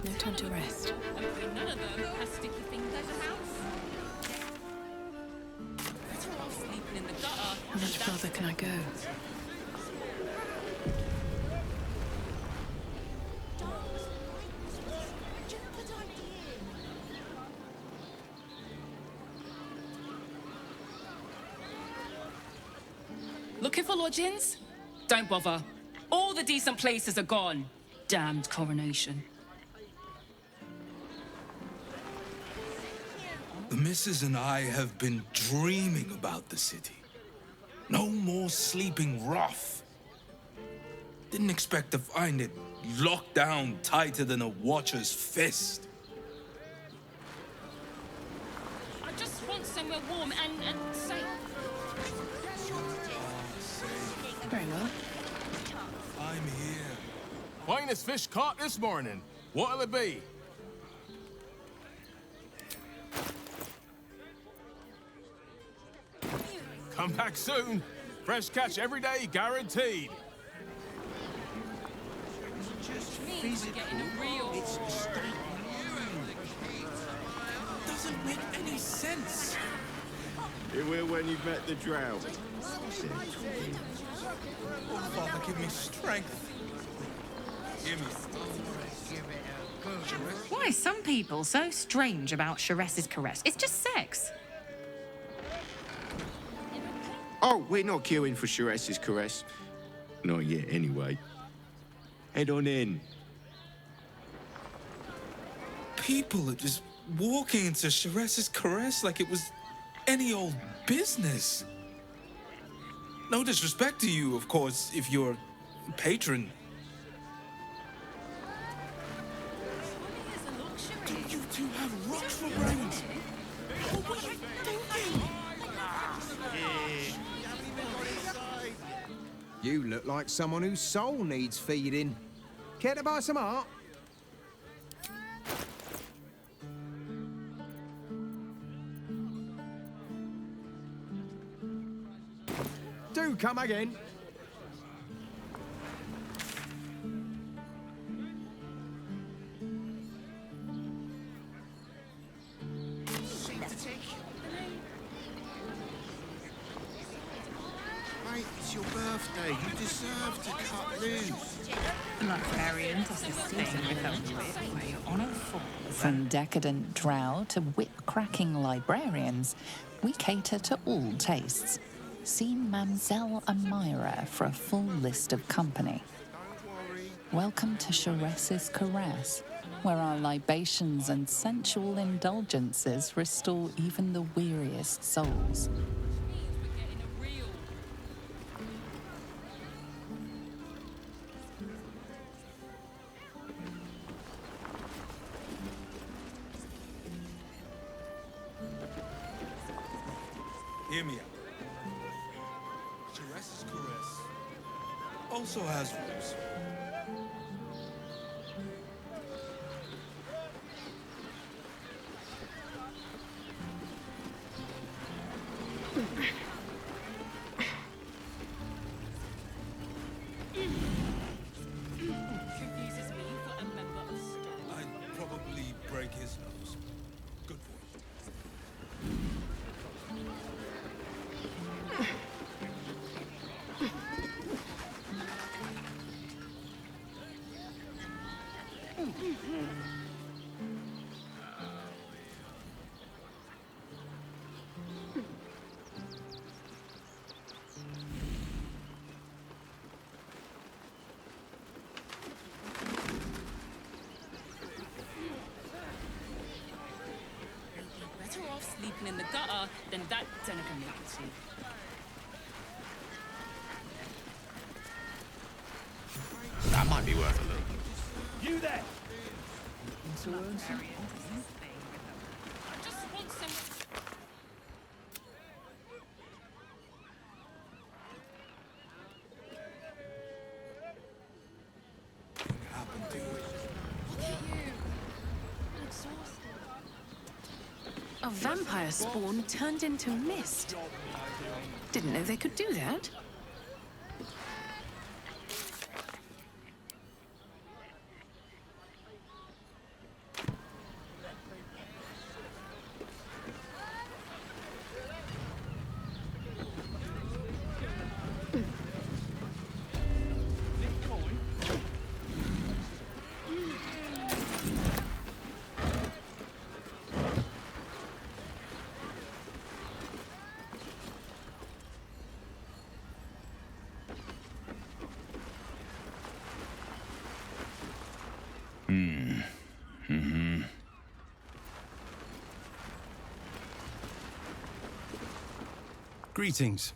No time to rest. and none of them has sticky fingers house. Better off sleeping in the gutter. How much farther can I go? Looking for lodgings? Don't bother. All the decent places are gone. Damned coronation. The missus and I have been dreaming about the city. No more sleeping rough. Didn't expect to find it locked down tighter than a watcher's fist. I just want somewhere warm and safe. Very well. I'm here. Finest fish caught this morning. What'll it be? Come back soon. Fresh catch every day, guaranteed. Just physical. It's a state. Doesn't make any sense. You will when you've met the drow. Oh, Father, give me strength. Give me. Why are some people so strange about Sharess's caress? It's just sex. Oh, we're not queuing for Sharess's caress. Not yet, anyway. Head on in. People are just walking into Sharess's caress like it was any old business. No disrespect to you, of course, if you're a patron. Do you two have rocks for brains? What were you thinking? You look like someone whose soul needs feeding. Care to buy some art? Do come again. Mate, it's your birthday. You deserve to cut loose. Librarians are sustained without where you're on all fours. From decadent drow to whip-cracking librarians, we cater to all tastes. See Mamselle Amira for a full list of company. Welcome to Sharess's Caress, where our libations and sensual indulgences restore even the weariest souls. Hear me out. Sharess's caress also has rules. Confuses me for a member of staff. I'd probably break his nose. Good point. Better off sleeping in the gutter than that Denegan laxy. That might be worth a look. You there! I just want some. Happened to you. Look at you. I'm exhausted. A vampire spawn turned into mist. Didn't know they could do that. Greetings.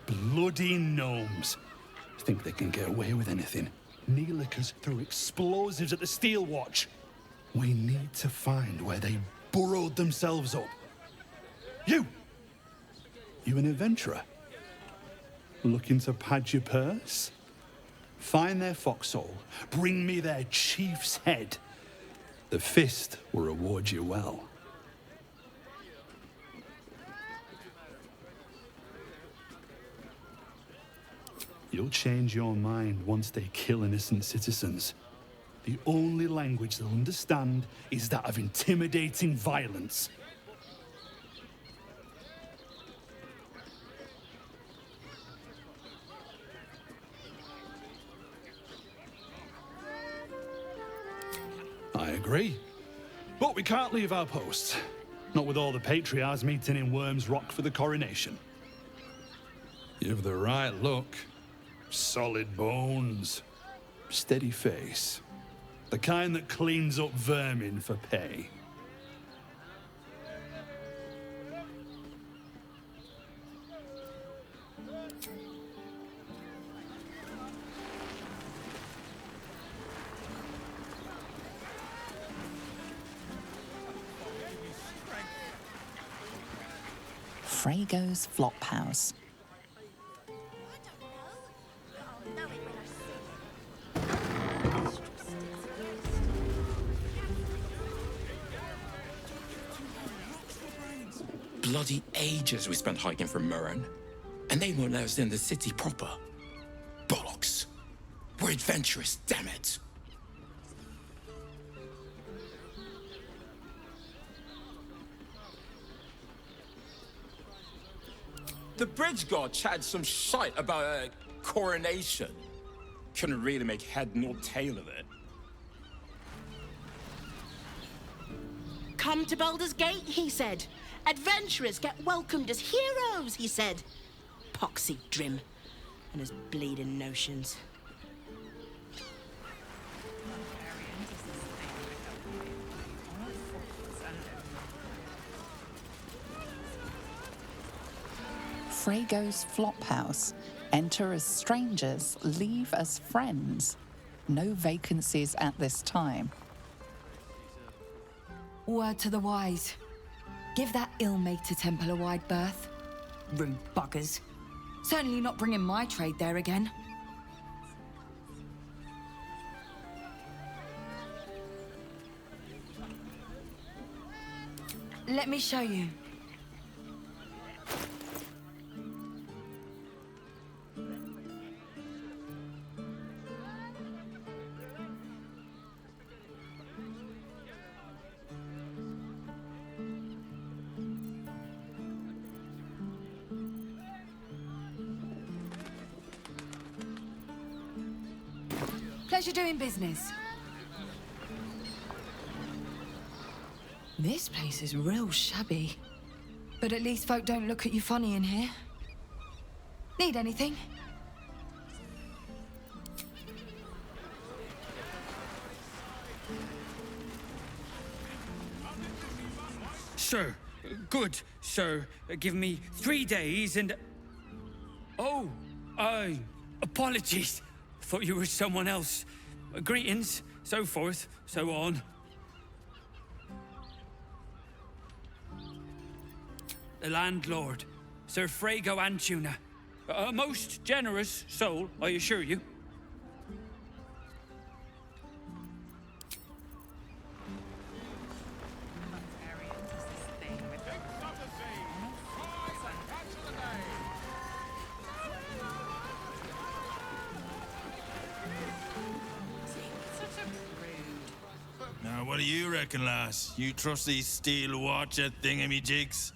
Bloody gnomes. Think they can get away with anything. Neelikers threw explosives at the Steel Watch. We need to find where they burrowed themselves up. You an adventurer? Looking to pad your purse? Find their foxhole, bring me their chief's head, The fist will reward you well. You'll change your mind once they kill innocent citizens. The only language they'll understand is that of intimidating violence. I agree. But we can't leave our posts. Not with all the patriarchs meeting in Worm's Rock for the coronation. You've the right look. Solid bones. Steady face. The kind that cleans up vermin for pay. Frago's Flophouse. Bloody ages we spent hiking from Murren, and they won't let us in the city proper. Bollocks. We're adventurous, damn it. The bridge god chatted some shite about a coronation. Couldn't really make head nor tail of it. Come to Baldur's Gate, he said. Adventurers get welcomed as heroes, he said. Poxy Drim and his bleeding notions. Frago's Flophouse. Enter as strangers, leave as friends. No vacancies at this time. Word to the wise. Give that ill-mated temple a wide berth. Rude buggers. Certainly not bringing my trade there again. Let me show you. Pleasure doing business. This place is real shabby. But at least folk don't look at you funny in here. Need anything? Sir, good, sir. Give me 3 days and... Oh, apologies. Thought you were someone else. Greetings, so forth, so on. The landlord, Sir Frago Antuna. A most generous soul, I assure you. Now, what do you reckon, lass? You trust these steel watcher thingamajigs?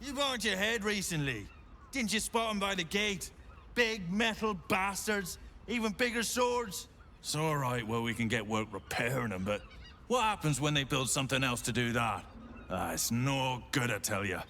You burned your head recently. Didn't you spot them by the gate? Big metal bastards, even bigger swords. It's all right, well, we can get work repairing them, but what happens when they build something else to do that? It's no good, I tell you.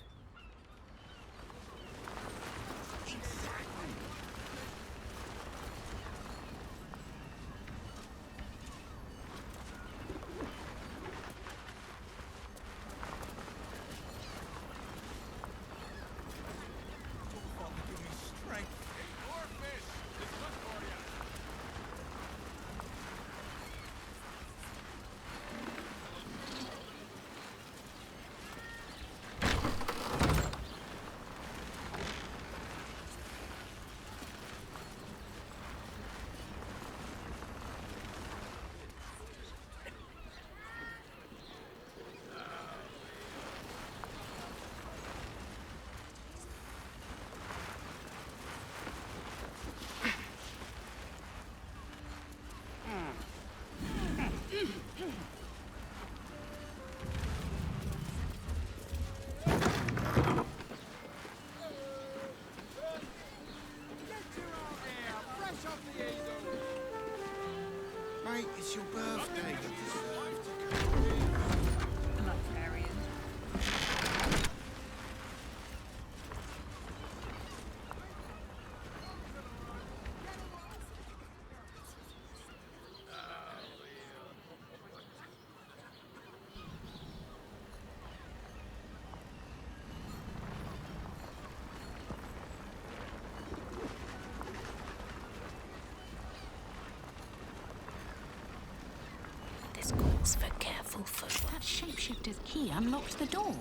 This calls for careful foot. That shapeshifter's key unlocked the door.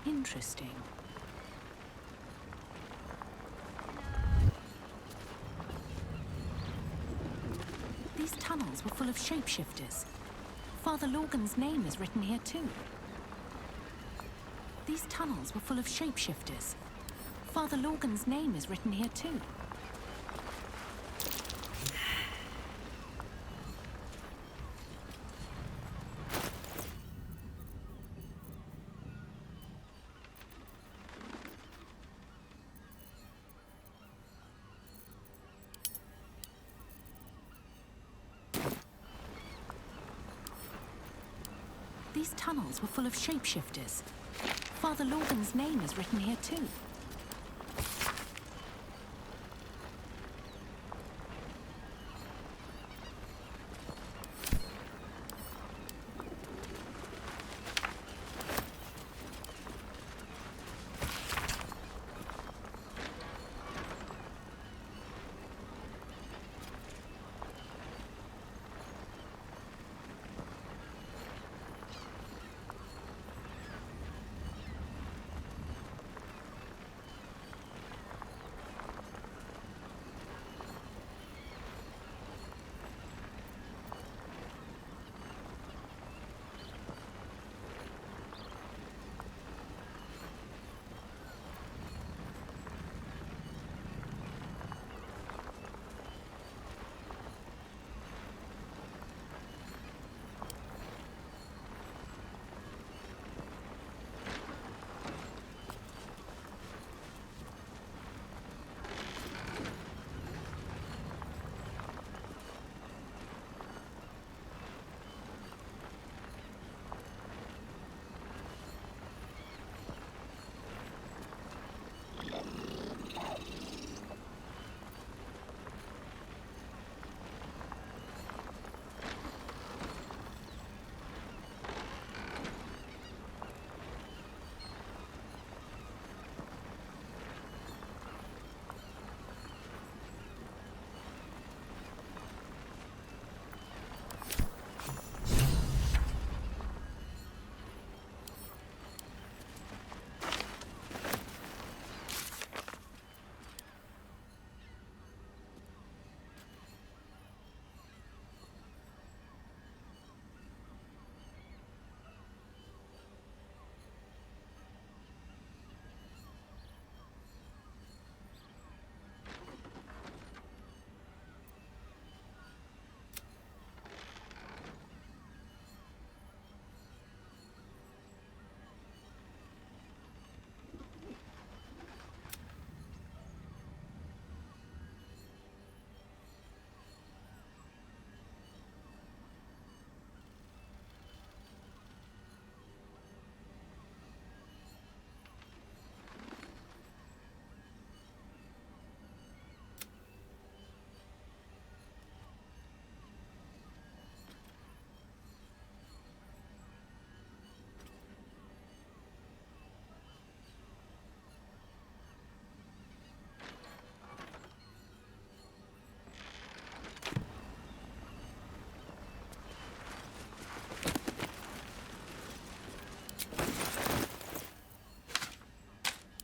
Interesting. These tunnels were full of shapeshifters. Father Lorgan's name is written here too. These tunnels were full of shapeshifters. Father Lorgan's name is written here too. These tunnels were full of shapeshifters. Father Lorgan's name is written here too.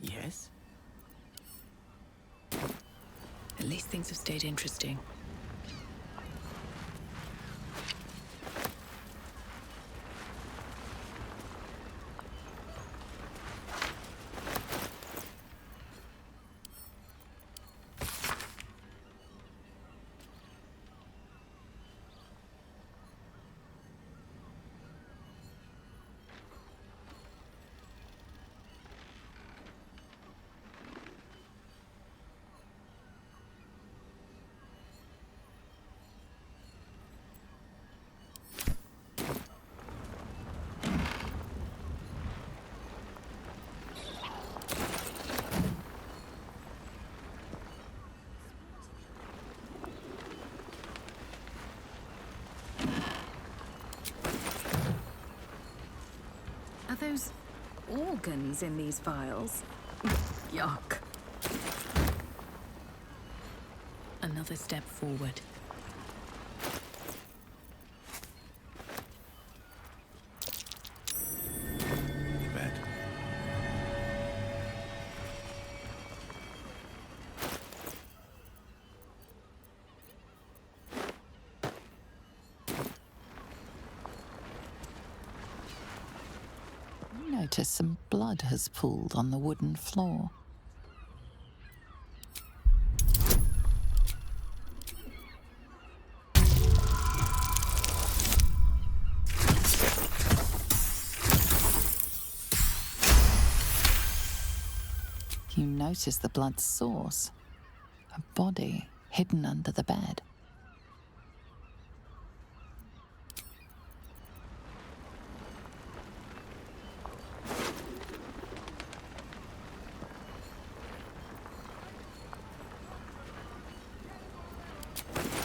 Yes? At least things have stayed interesting. Are those organs in these vials? Yuck. Another step forward. notice some blood has pooled on the wooden floor. You notice the blood's source, a body hidden under the bed.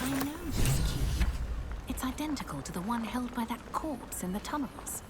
I know this key. It's identical to the one held by that corpse in the tunnels.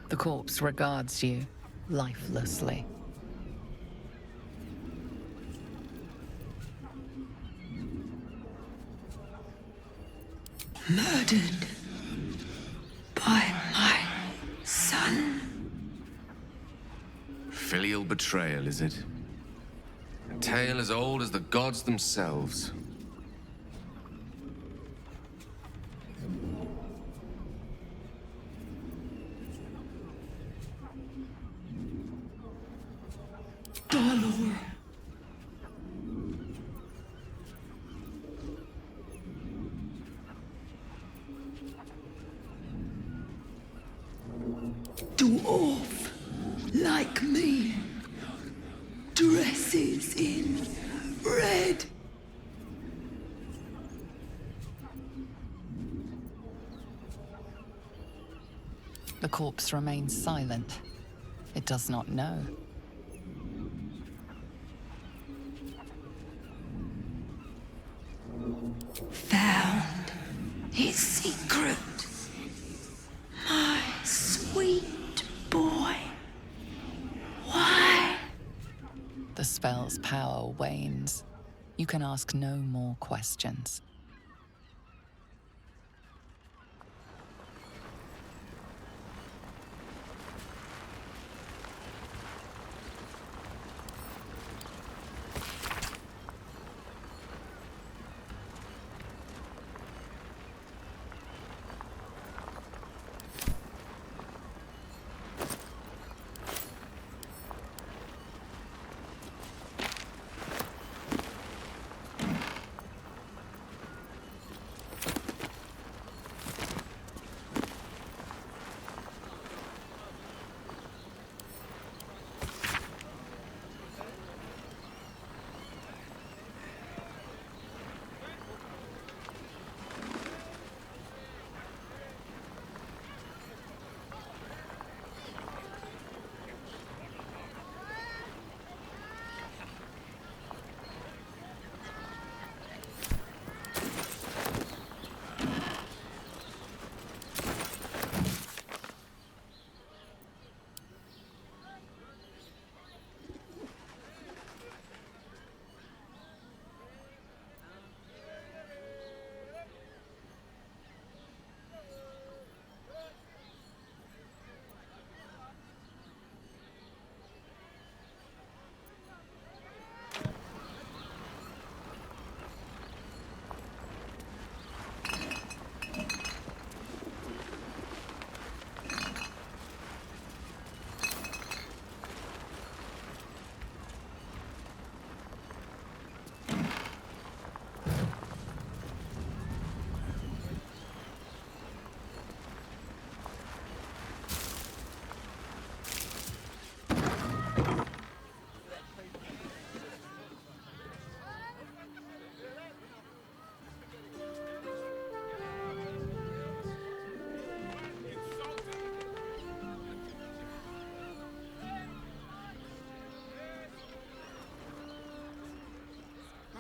The corpse regards you lifelessly. Murdered by my son. Filial betrayal, is it? A tale as old as the gods themselves. Baldur. Dwarf like me dresses in red. The corpse remains silent. It does not know. Found his secret. My sweet boy. Why? The spell's power wanes. You can ask no more questions.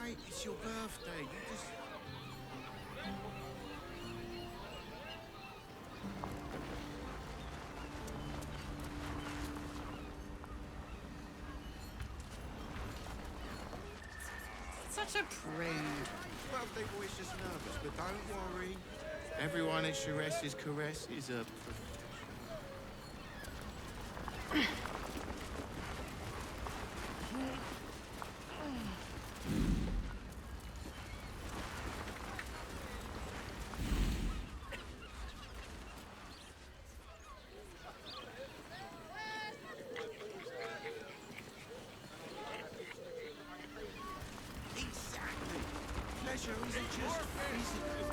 Mate, it's your birthday. You just... Such a prude. Well, they boys just nervous, but don't worry. Everyone at Shures's Caress is a Exactly. Pleasure isn't just physical.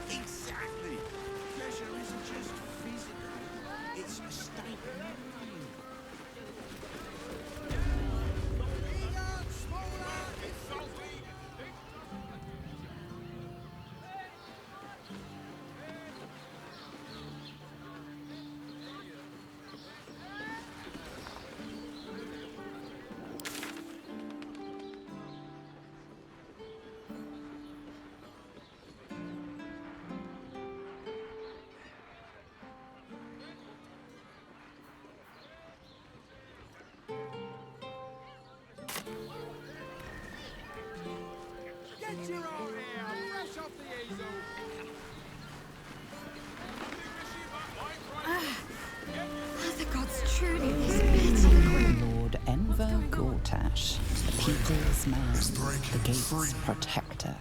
Exactly. Pleasure isn't just physical. It's a state of mind. Get your own here! Fresh off the easel! Are the gods truly this bitter? Lord Enver Gortash, the people's man, the gate's protector.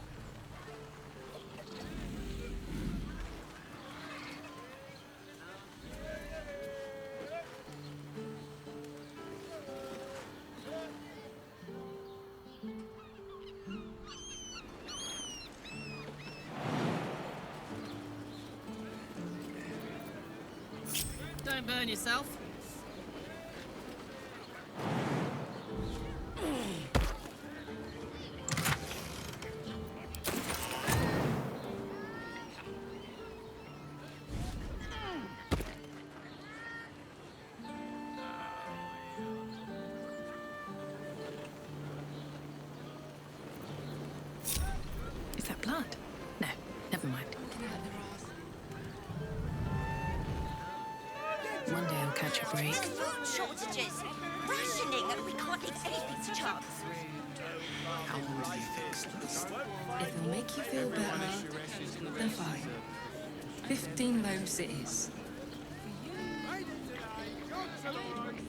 Don't burn yourself. Is that blood? No, never mind. One day I'll catch a break. Food shortages, rationing, and we can't leave anything to chance. How old are you first? If it'll make you feel better, then fine. 15 loaves it is.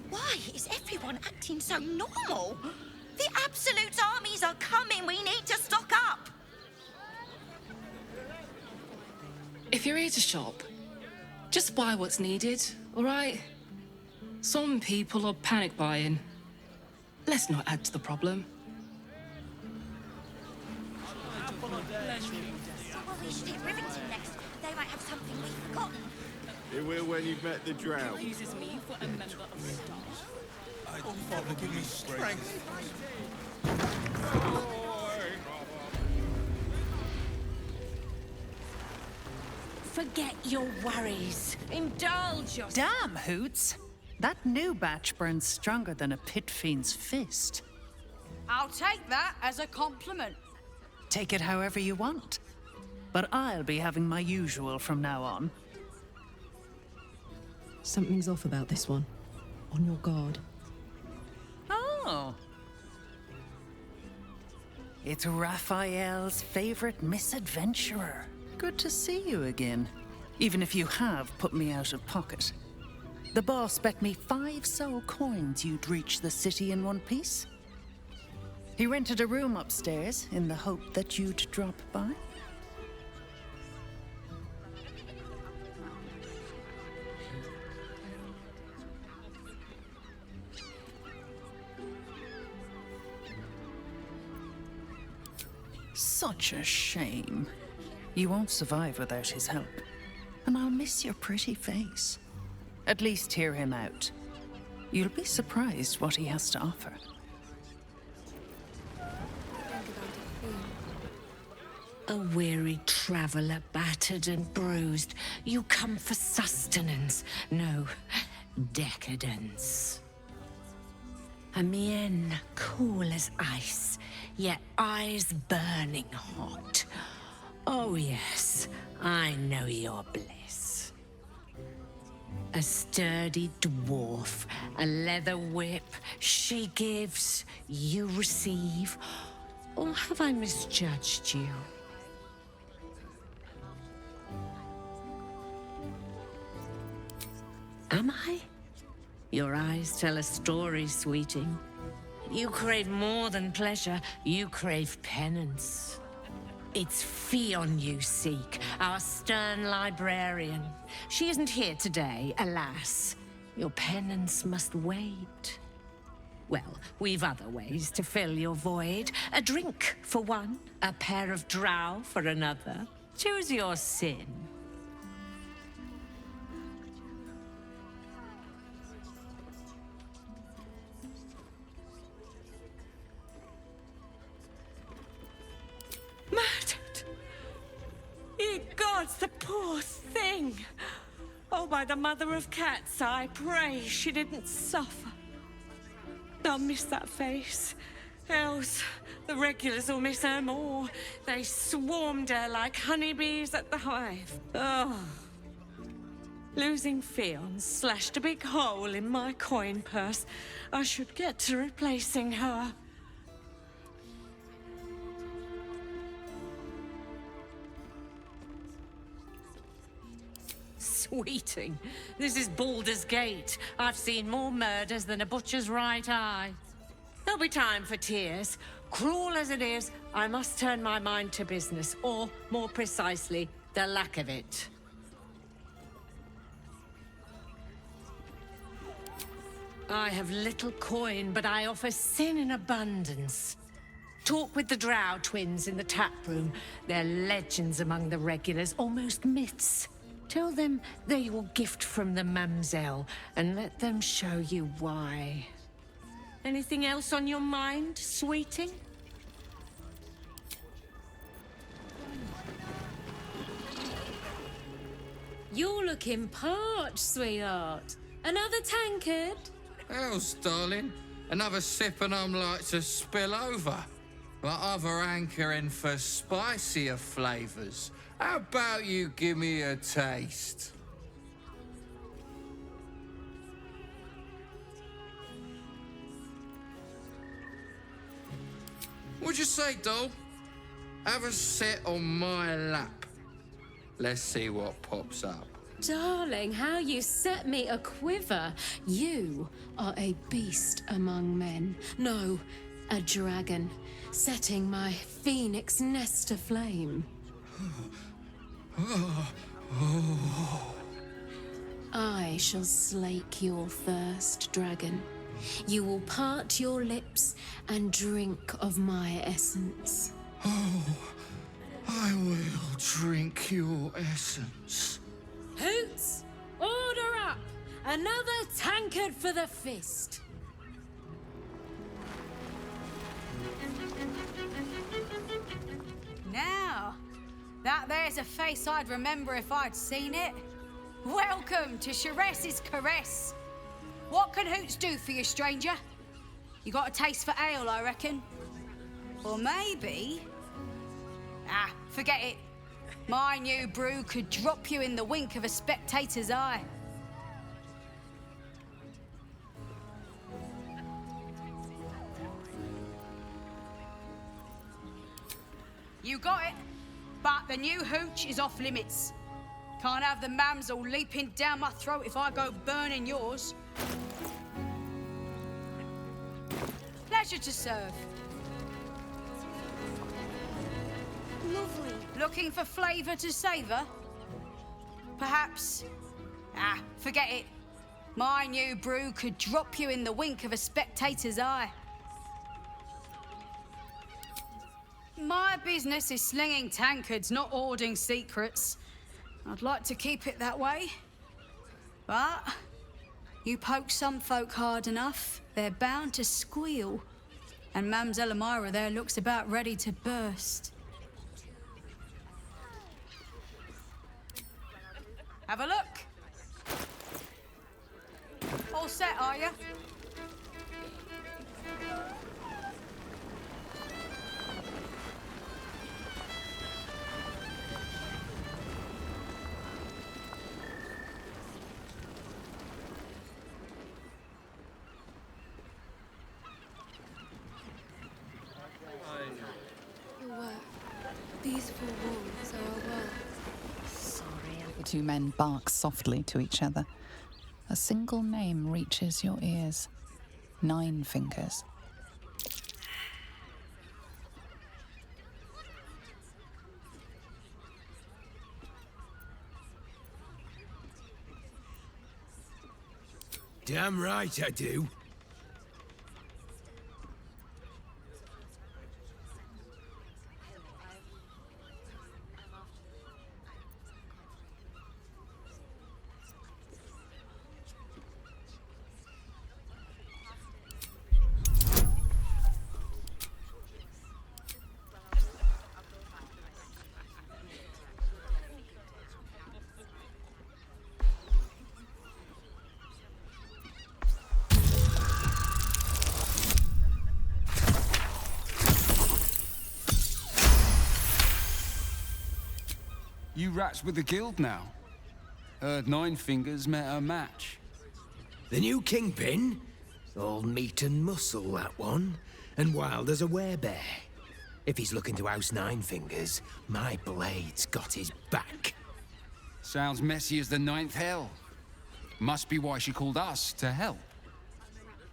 Why is everyone acting so normal? The Absolute's armies are coming. We need to stock up. If you're here to shop, just buy what's needed, all right? Some people are panic buying. Let's not add to the problem. So we should hit Rivington next. They might have something we've forgotten. It will when you've met the drow. Uses me for a member of staff. Father, give me strength. Forget your worries. Indulge yourself. Damn, Hoots! That new batch burns stronger than a pit fiend's fist. I'll take that as a compliment. Take it however you want. But I'll be having my usual from now on. Something's off about this one. On your guard. Oh. It's Raphael's favorite misadventurer. Good to see you again. Even if you have put me out of pocket. The boss bet me 5 soul coins you'd reach the city in one piece. He rented a room upstairs in the hope that you'd drop by. Such a shame. You won't survive without his help. And I'll miss your pretty face. At least hear him out. You'll be surprised what he has to offer. A weary traveller, battered and bruised. You come for sustenance, no decadence. A mien cool as ice, your eyes burning hot. Oh, yes, I know your bliss. A sturdy dwarf, a leather whip, she gives, you receive. Or have I misjudged you? Am I? Your eyes tell a story, sweeting. You crave more than pleasure, you crave penance. It's Fionn you seek, our stern librarian. She isn't here today, alas. Your penance must wait. Well, we've other ways to fill your void. A drink for one, a pair of drow for another. Choose your sin. Murdered! Ye gods, the poor thing! Oh, by the mother of cats, I pray she didn't suffer. I'll miss that face. Else, the regulars will miss her more. They swarmed her like honeybees at the hive. Oh. Losing Fionn slashed a big hole in my coin purse. I should get to replacing her. Sweeting, this is Baldur's Gate. I've seen more murders than a butcher's right eye. There'll be time for tears. Cruel as it is, I must turn my mind to business, or, more precisely, the lack of it. I have little coin, but I offer sin in abundance. Talk with the Drow twins in the tap room. They're legends among the regulars, almost myths. Tell them they're your gift from the Mamselle, and let them show you why. Anything else on your mind, sweeting? You're looking parched, sweetheart. Another tankard? Else, darling, another sip and I'm like to spill over. But other hankering for spicier flavours. How about you give me a taste? What'd you say, doll? Have a sit on my lap. Let's see what pops up. Darling, how you set me a quiver. You are a beast among men. No, a dragon, setting my phoenix nest aflame. I shall slake your thirst, dragon. You will part your lips and drink of my essence. Oh, I will drink your essence. Hoots, order up! Another tankard for the fist. Now, that there's a face I'd remember if I'd seen it. Welcome to Sheress's Caress. What can Hoots do for you, stranger? You got a taste for ale, I reckon? Or maybe... Ah, forget it. My new brew could drop you in the wink of a spectator's eye. You got it, but the new hooch is off limits. Can't have the mams all leaping down my throat if I go burning yours. Pleasure to serve. Lovely. Looking for flavour to savour? Perhaps... Ah, forget it. My new brew could drop you in the wink of a spectator's eye. My business is slinging tankards, not hoarding secrets. I'd like to keep it that way. But you poke some folk hard enough, they're bound to squeal. And Mamselle Elmira there looks about ready to burst. Have a look. All set, are you? These four walls are our world. Sorry. The two men bark softly to each other. A single name reaches your ears. 9 Fingers. Damn right I do. You rats with the guild now. Heard 9 Fingers met a match. The new kingpin? All meat and muscle, that one. And wild as a werebear. If he's looking to oust 9 Fingers, my blade's got his back. Sounds messy as the 9th hell. Must be why she called us to help.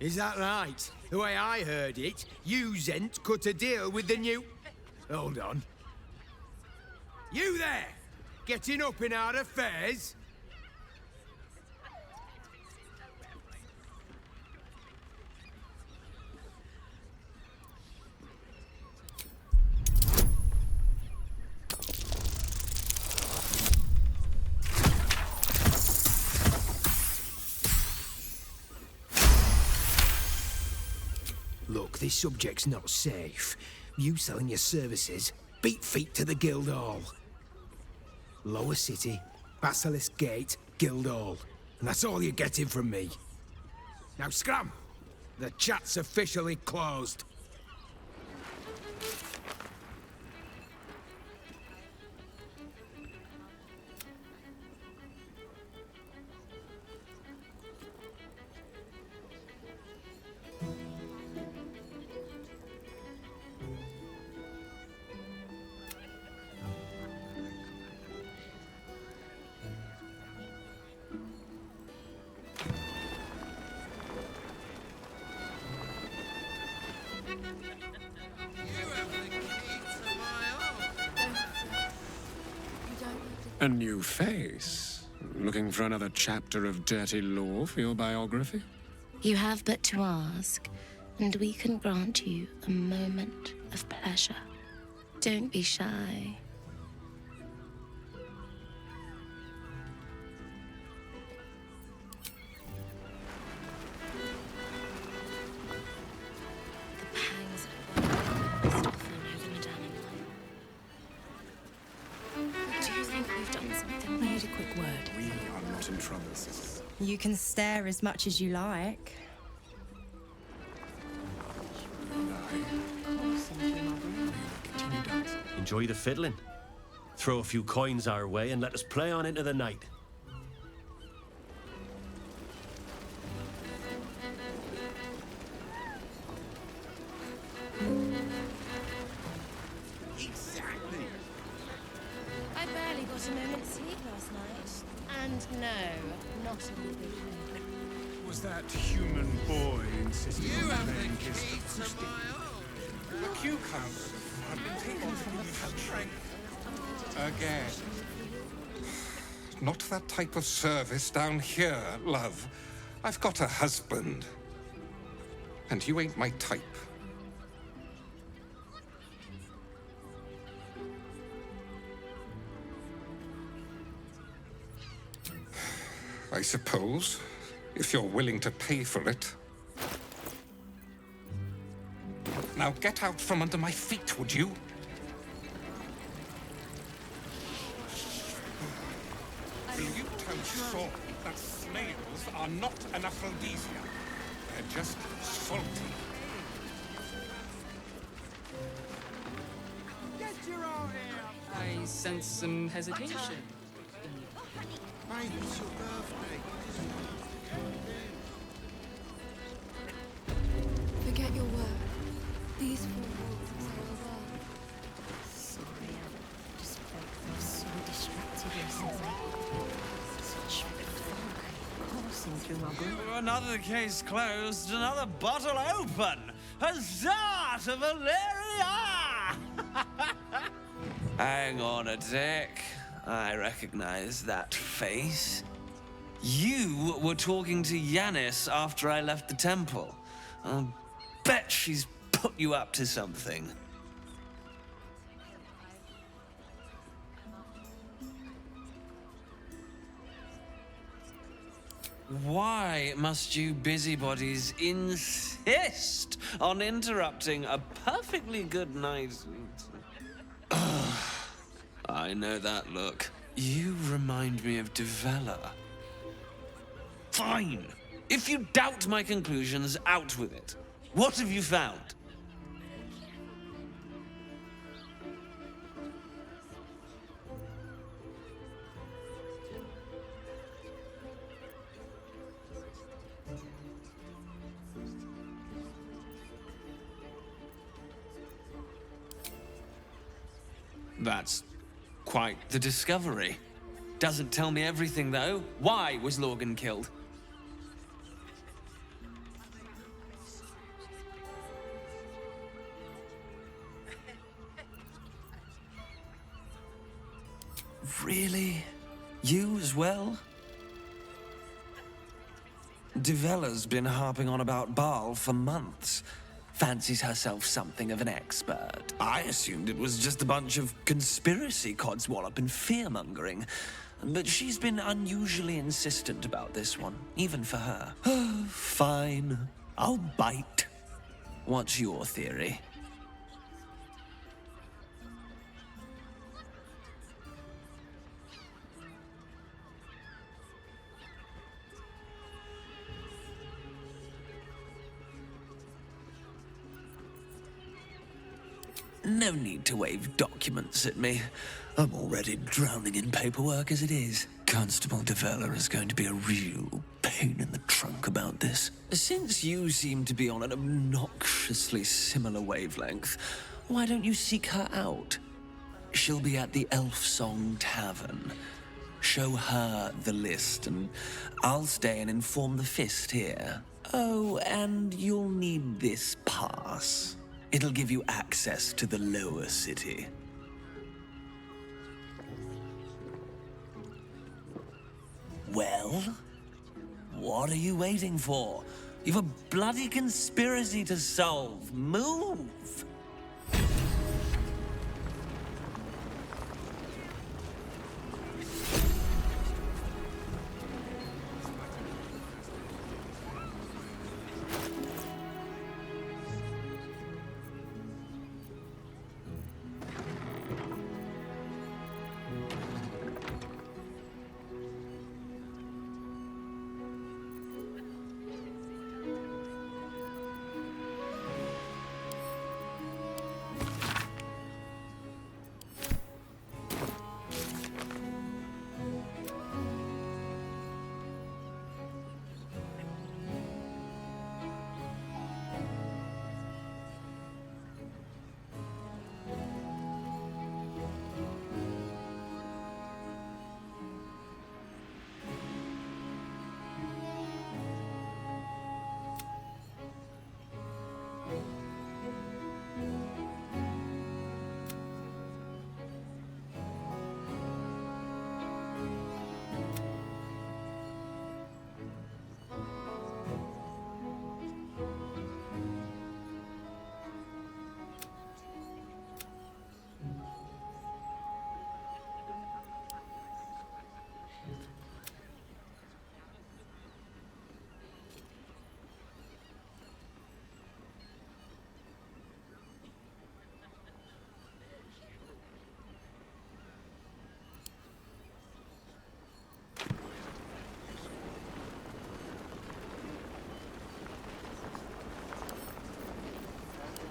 Is that right? The way I heard it, you Zent cut a deal with the new... Hold on. You there! Getting up in our affairs? Look, this subject's not safe. You selling your services, beat feet to the Guildhall. Lower City, Basilisk Gate, Guildhall. And that's all you're getting from me. Now scram! The chat's officially closed. A new face? Looking for another chapter of dirty lore for your biography? You have but to ask, and we can grant you a moment of pleasure. Don't be shy. You can stare as much as you like. Enjoy the fiddling. Throw a few coins our way and let us play on into the night. Exactly. I barely got a moment's sleep last night. And no, not a good thing. Was that human boy insisting You on have playing the his key to acoustic? my heart. The cucumber had been taken from the pantry. Again. Not that type of service down here, love. I've got a husband. And you ain't my type. I suppose, if you're willing to pay for it. Now get out from under my feet, would you? Will you tell Saul that snails are not an aphrodisiac? They're just salty. Get your own here! I sense some hesitation. Mate, it's your birthday. Forget your work. These four walls are our world. Sorry, Another case closed, another bottle open. Huzzah to Valeria! Hang on a tick. I recognize that face. You were talking to Yanis after I left the temple. I'll bet she's put you up to something. Why must you busybodies insist on interrupting a perfectly good night? I know that look. You remind me of Devella. Fine. If you doubt my conclusions, out with it. What have you found? That's quite the discovery. Doesn't tell me everything, though. Why was Lorgan killed? Really? You as well? Devella's been harping on about Baal for months. Fancies herself something of an expert. I assumed it was just a bunch of conspiracy codswallop and fear-mongering. But she's been unusually insistent about this one, even for her. Fine. I'll bite. What's your theory? No need to wave documents at me. I'm already drowning in paperwork as it is. Constable Devella is going to be a real pain in the trunk about this. Since you seem to be on an obnoxiously similar wavelength, why don't you seek her out? She'll be at the Elf Song Tavern. Show her the list, and I'll stay and inform the Fist here. Oh, and you'll need this pass. It'll give you access to the lower city. Well? What are you waiting for? You've a bloody conspiracy to solve. Move!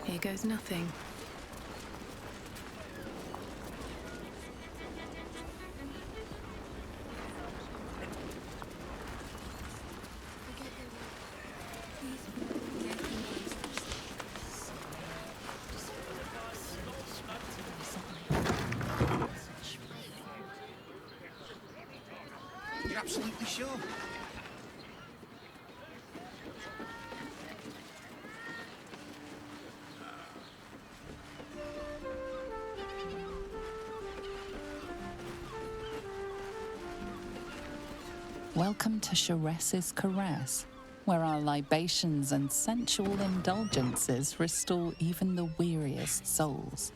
Here goes nothing. You're absolutely sure? Welcome to Sharess's Caress, where our libations and sensual indulgences restore even the weariest souls.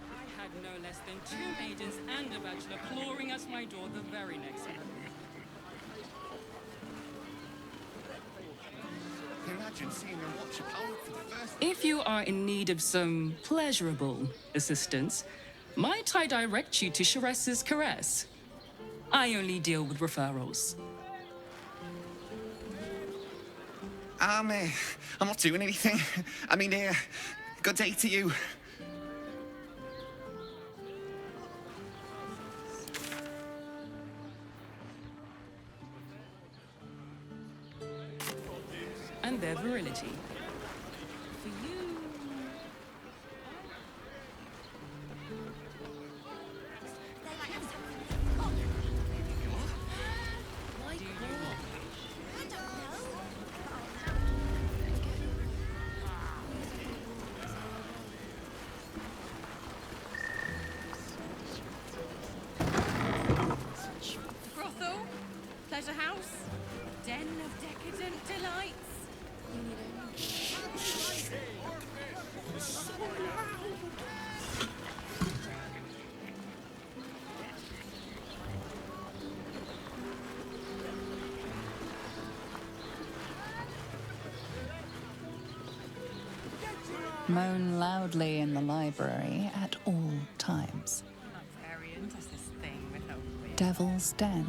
I had no less than 2 maidens and a bachelor clawing at my door the very next morning. Imagine seeing a watcher power for the first. If you are in need of some pleasurable assistance, might I direct you to Sharess's Caress? I only deal with referrals. I'm not doing anything. I mean, good day to you. And their virility. For you. Brothel? Pleasure house? Den of decadent delights? Moan loudly in the library at all times. Very into this thing with a Devil's Den.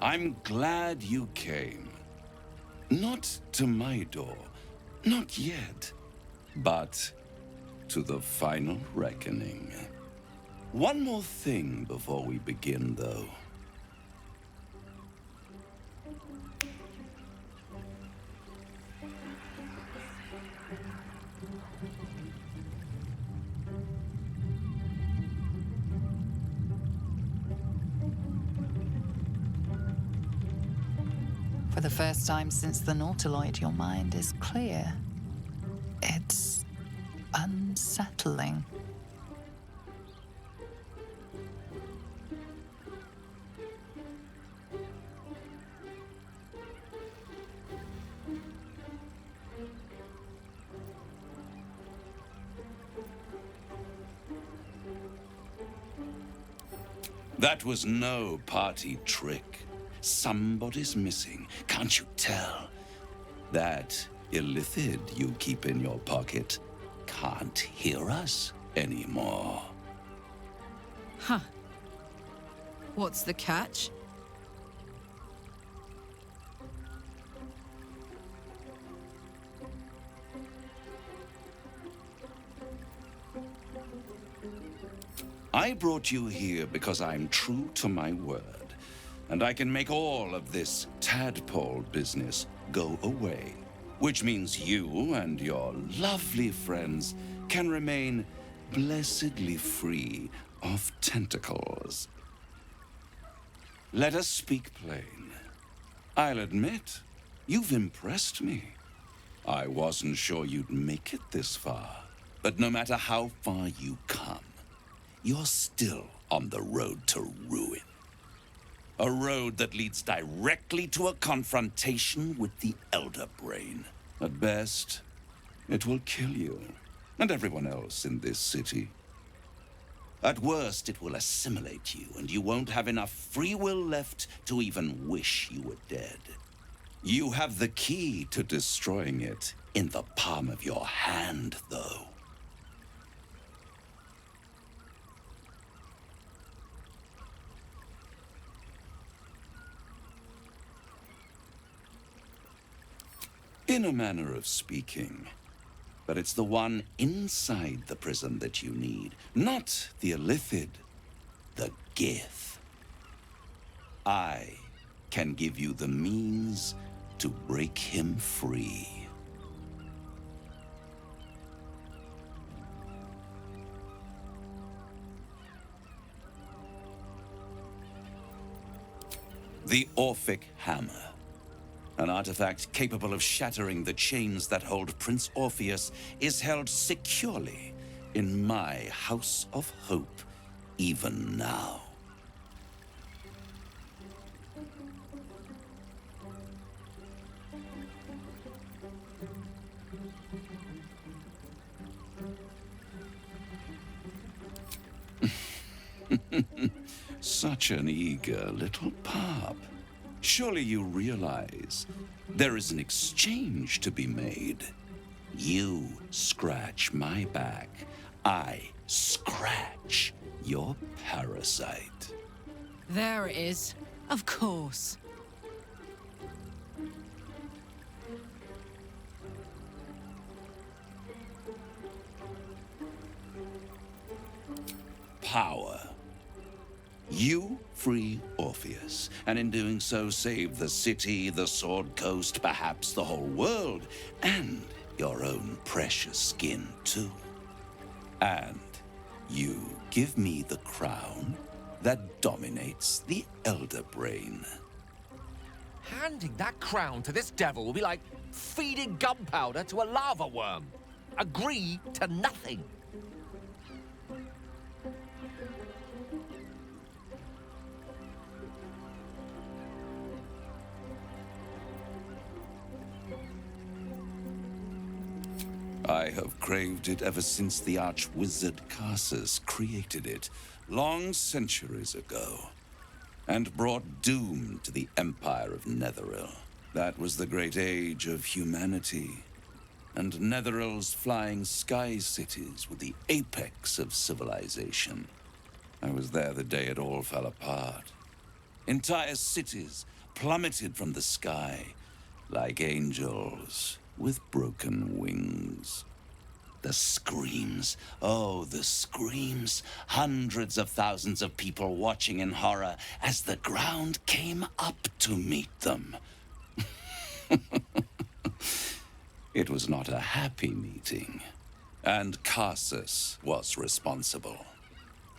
I'm glad you came. Not to my door, not yet, but to the final reckoning. One more thing before we begin, though. For the first time since the Nautiloid, your mind is clear. It's unsettling. That was no party trick. Somebody's missing, can't you tell? That illithid you keep in your pocket can't hear us anymore. Huh. What's the catch? I brought you here because I'm true to my word, and I can make all of this tadpole business go away, which means you and your lovely friends can remain blessedly free of tentacles. Let us speak plain. I'll admit, you've impressed me. I wasn't sure you'd make it this far, but no matter how far you come, you're still on the road to ruin. A road that leads directly to a confrontation with the Elder Brain. At best, it will kill you and everyone else in this city. At worst, it will assimilate you, and you won't have enough free will left to even wish you were dead. You have the key to destroying it in the palm of your hand, though. In a manner of speaking. But it's the one inside the prison that you need, not the Illithid, the Gith. I can give you the means to break him free. The Orphic Hammer. An artifact capable of shattering the chains that hold Prince Orpheus is held securely in my House of Hope, even now. Such an eager little pup. Surely you realize there is an exchange to be made. You scratch my back, I scratch your parasite. There it is. Of course. Power. You free Orpheus, and in doing so save the city, the Sword Coast, perhaps the whole world, and your own precious skin too. And you give me the crown that dominates the Elder Brain. Handing that crown to this devil will be like feeding gunpowder to a lava worm. Agree to nothing. I have craved it ever since the arch-wizard Carsus created it, long centuries ago, and brought doom to the Empire of Netheril. That was the great age of humanity, and Netheril's flying sky cities were the apex of civilization. I was there the day it all fell apart. Entire cities plummeted from the sky like angels with broken wings. The screams, oh, the screams. Hundreds of thousands of people watching in horror as the ground came up to meet them. It was not a happy meeting, and Carsus was responsible.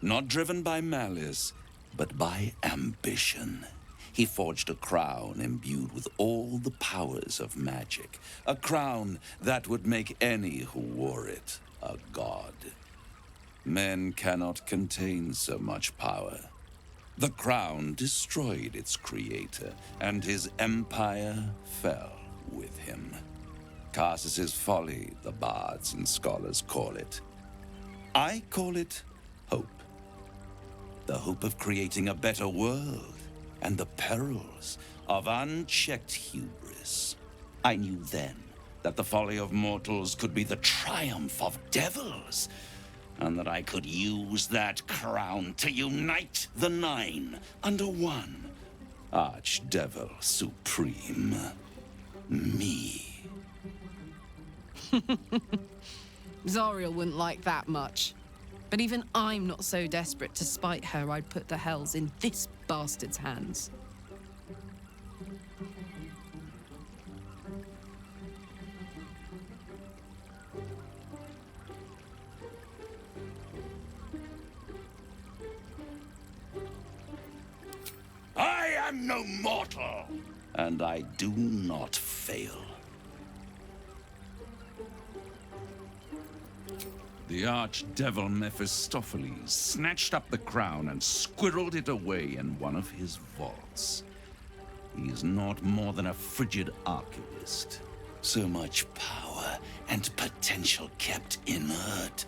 Not driven by malice, but by ambition. He forged a crown imbued with all the powers of magic. A crown that would make any who wore it a god. Men cannot contain so much power. The crown destroyed its creator, and his empire fell with him. Carsus's folly, the bards and scholars call it. I call it hope. The hope of creating a better world. And the perils of unchecked hubris. I knew then that the folly of mortals could be the triumph of devils, and that I could use that crown to unite the Nine under one Archdevil Supreme. Me. Zariel wouldn't like that much. But even I'm not so desperate to spite her I'd put the hells in this bastard's hands. I am no mortal, and I do not fail. The archdevil Mephistopheles snatched up the crown and squirreled it away in one of his vaults. He is not more than a frigid archivist. So much power and potential kept inert.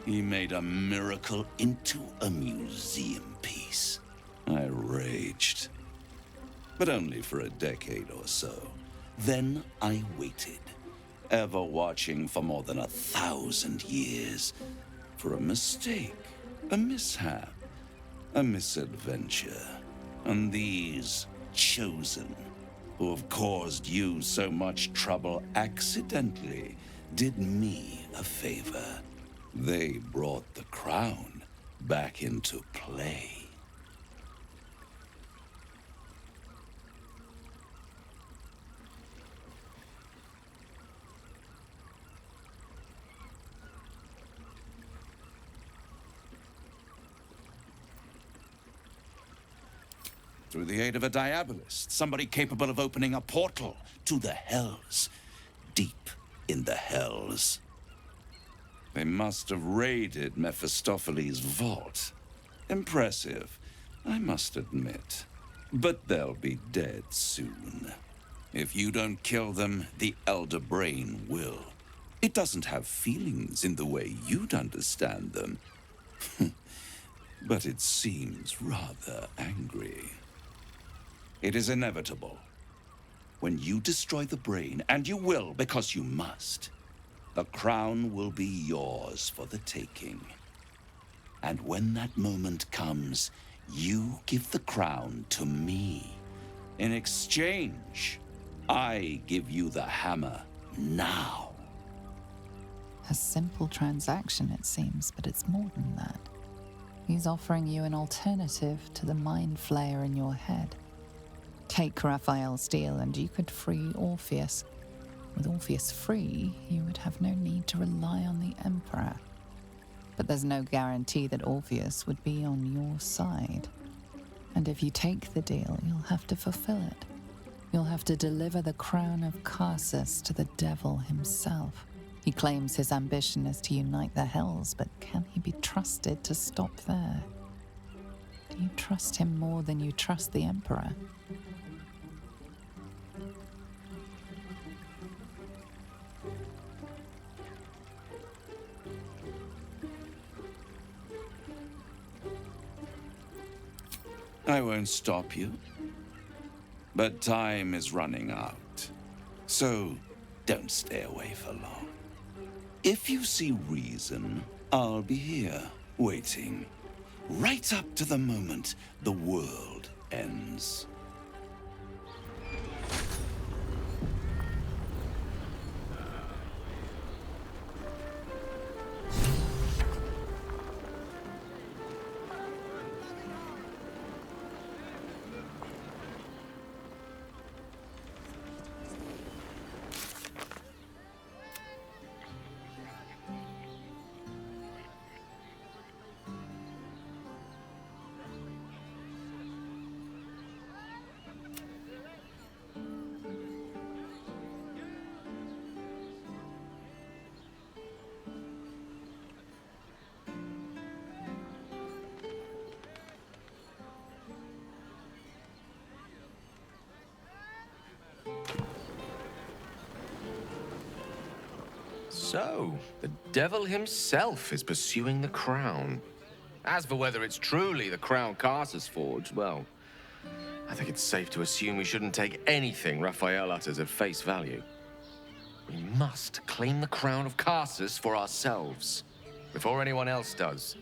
He made a miracle into a museum piece. I raged. But only for a decade or so. Then I waited. Ever watching for more than 1,000 years for a mistake, a mishap, a misadventure. And these chosen who have caused you so much trouble accidentally, did me a favor. They brought the crown back into play. Through the aid of a diabolist, somebody capable of opening a portal to the Hells, deep in the Hells. They must have raided Mephistopheles' vault. Impressive, I must admit. But they'll be dead soon. If you don't kill them, the Elder Brain will. It doesn't have feelings in the way you'd understand them. But it seems rather angry. It is inevitable. When you destroy the brain, and you will because you must, the crown will be yours for the taking. And when that moment comes, you give the crown to me. In exchange, I give you the hammer now. A simple transaction, it seems, but it's more than that. He's offering you an alternative to the mind flayer in your head. Take Raphael's deal and you could free Orpheus. With Orpheus free, you would have no need to rely on the Emperor. But there's no guarantee that Orpheus would be on your side. And if you take the deal, you'll have to fulfill it. You'll have to deliver the crown of Carsus to the devil himself. He claims his ambition is to unite the Hells, but can he be trusted to stop there? Do you trust him more than you trust the Emperor? I won't stop you. But time is running out. So don't stay away for long. If you see reason, I'll be here, waiting. Right up to the moment the world ends. So, the devil himself is pursuing the crown. As for whether it's truly the crown Carsus forged, well, I think it's safe to assume we shouldn't take anything Raphael utters at face value. We must claim the crown of Carsus for ourselves, before anyone else does.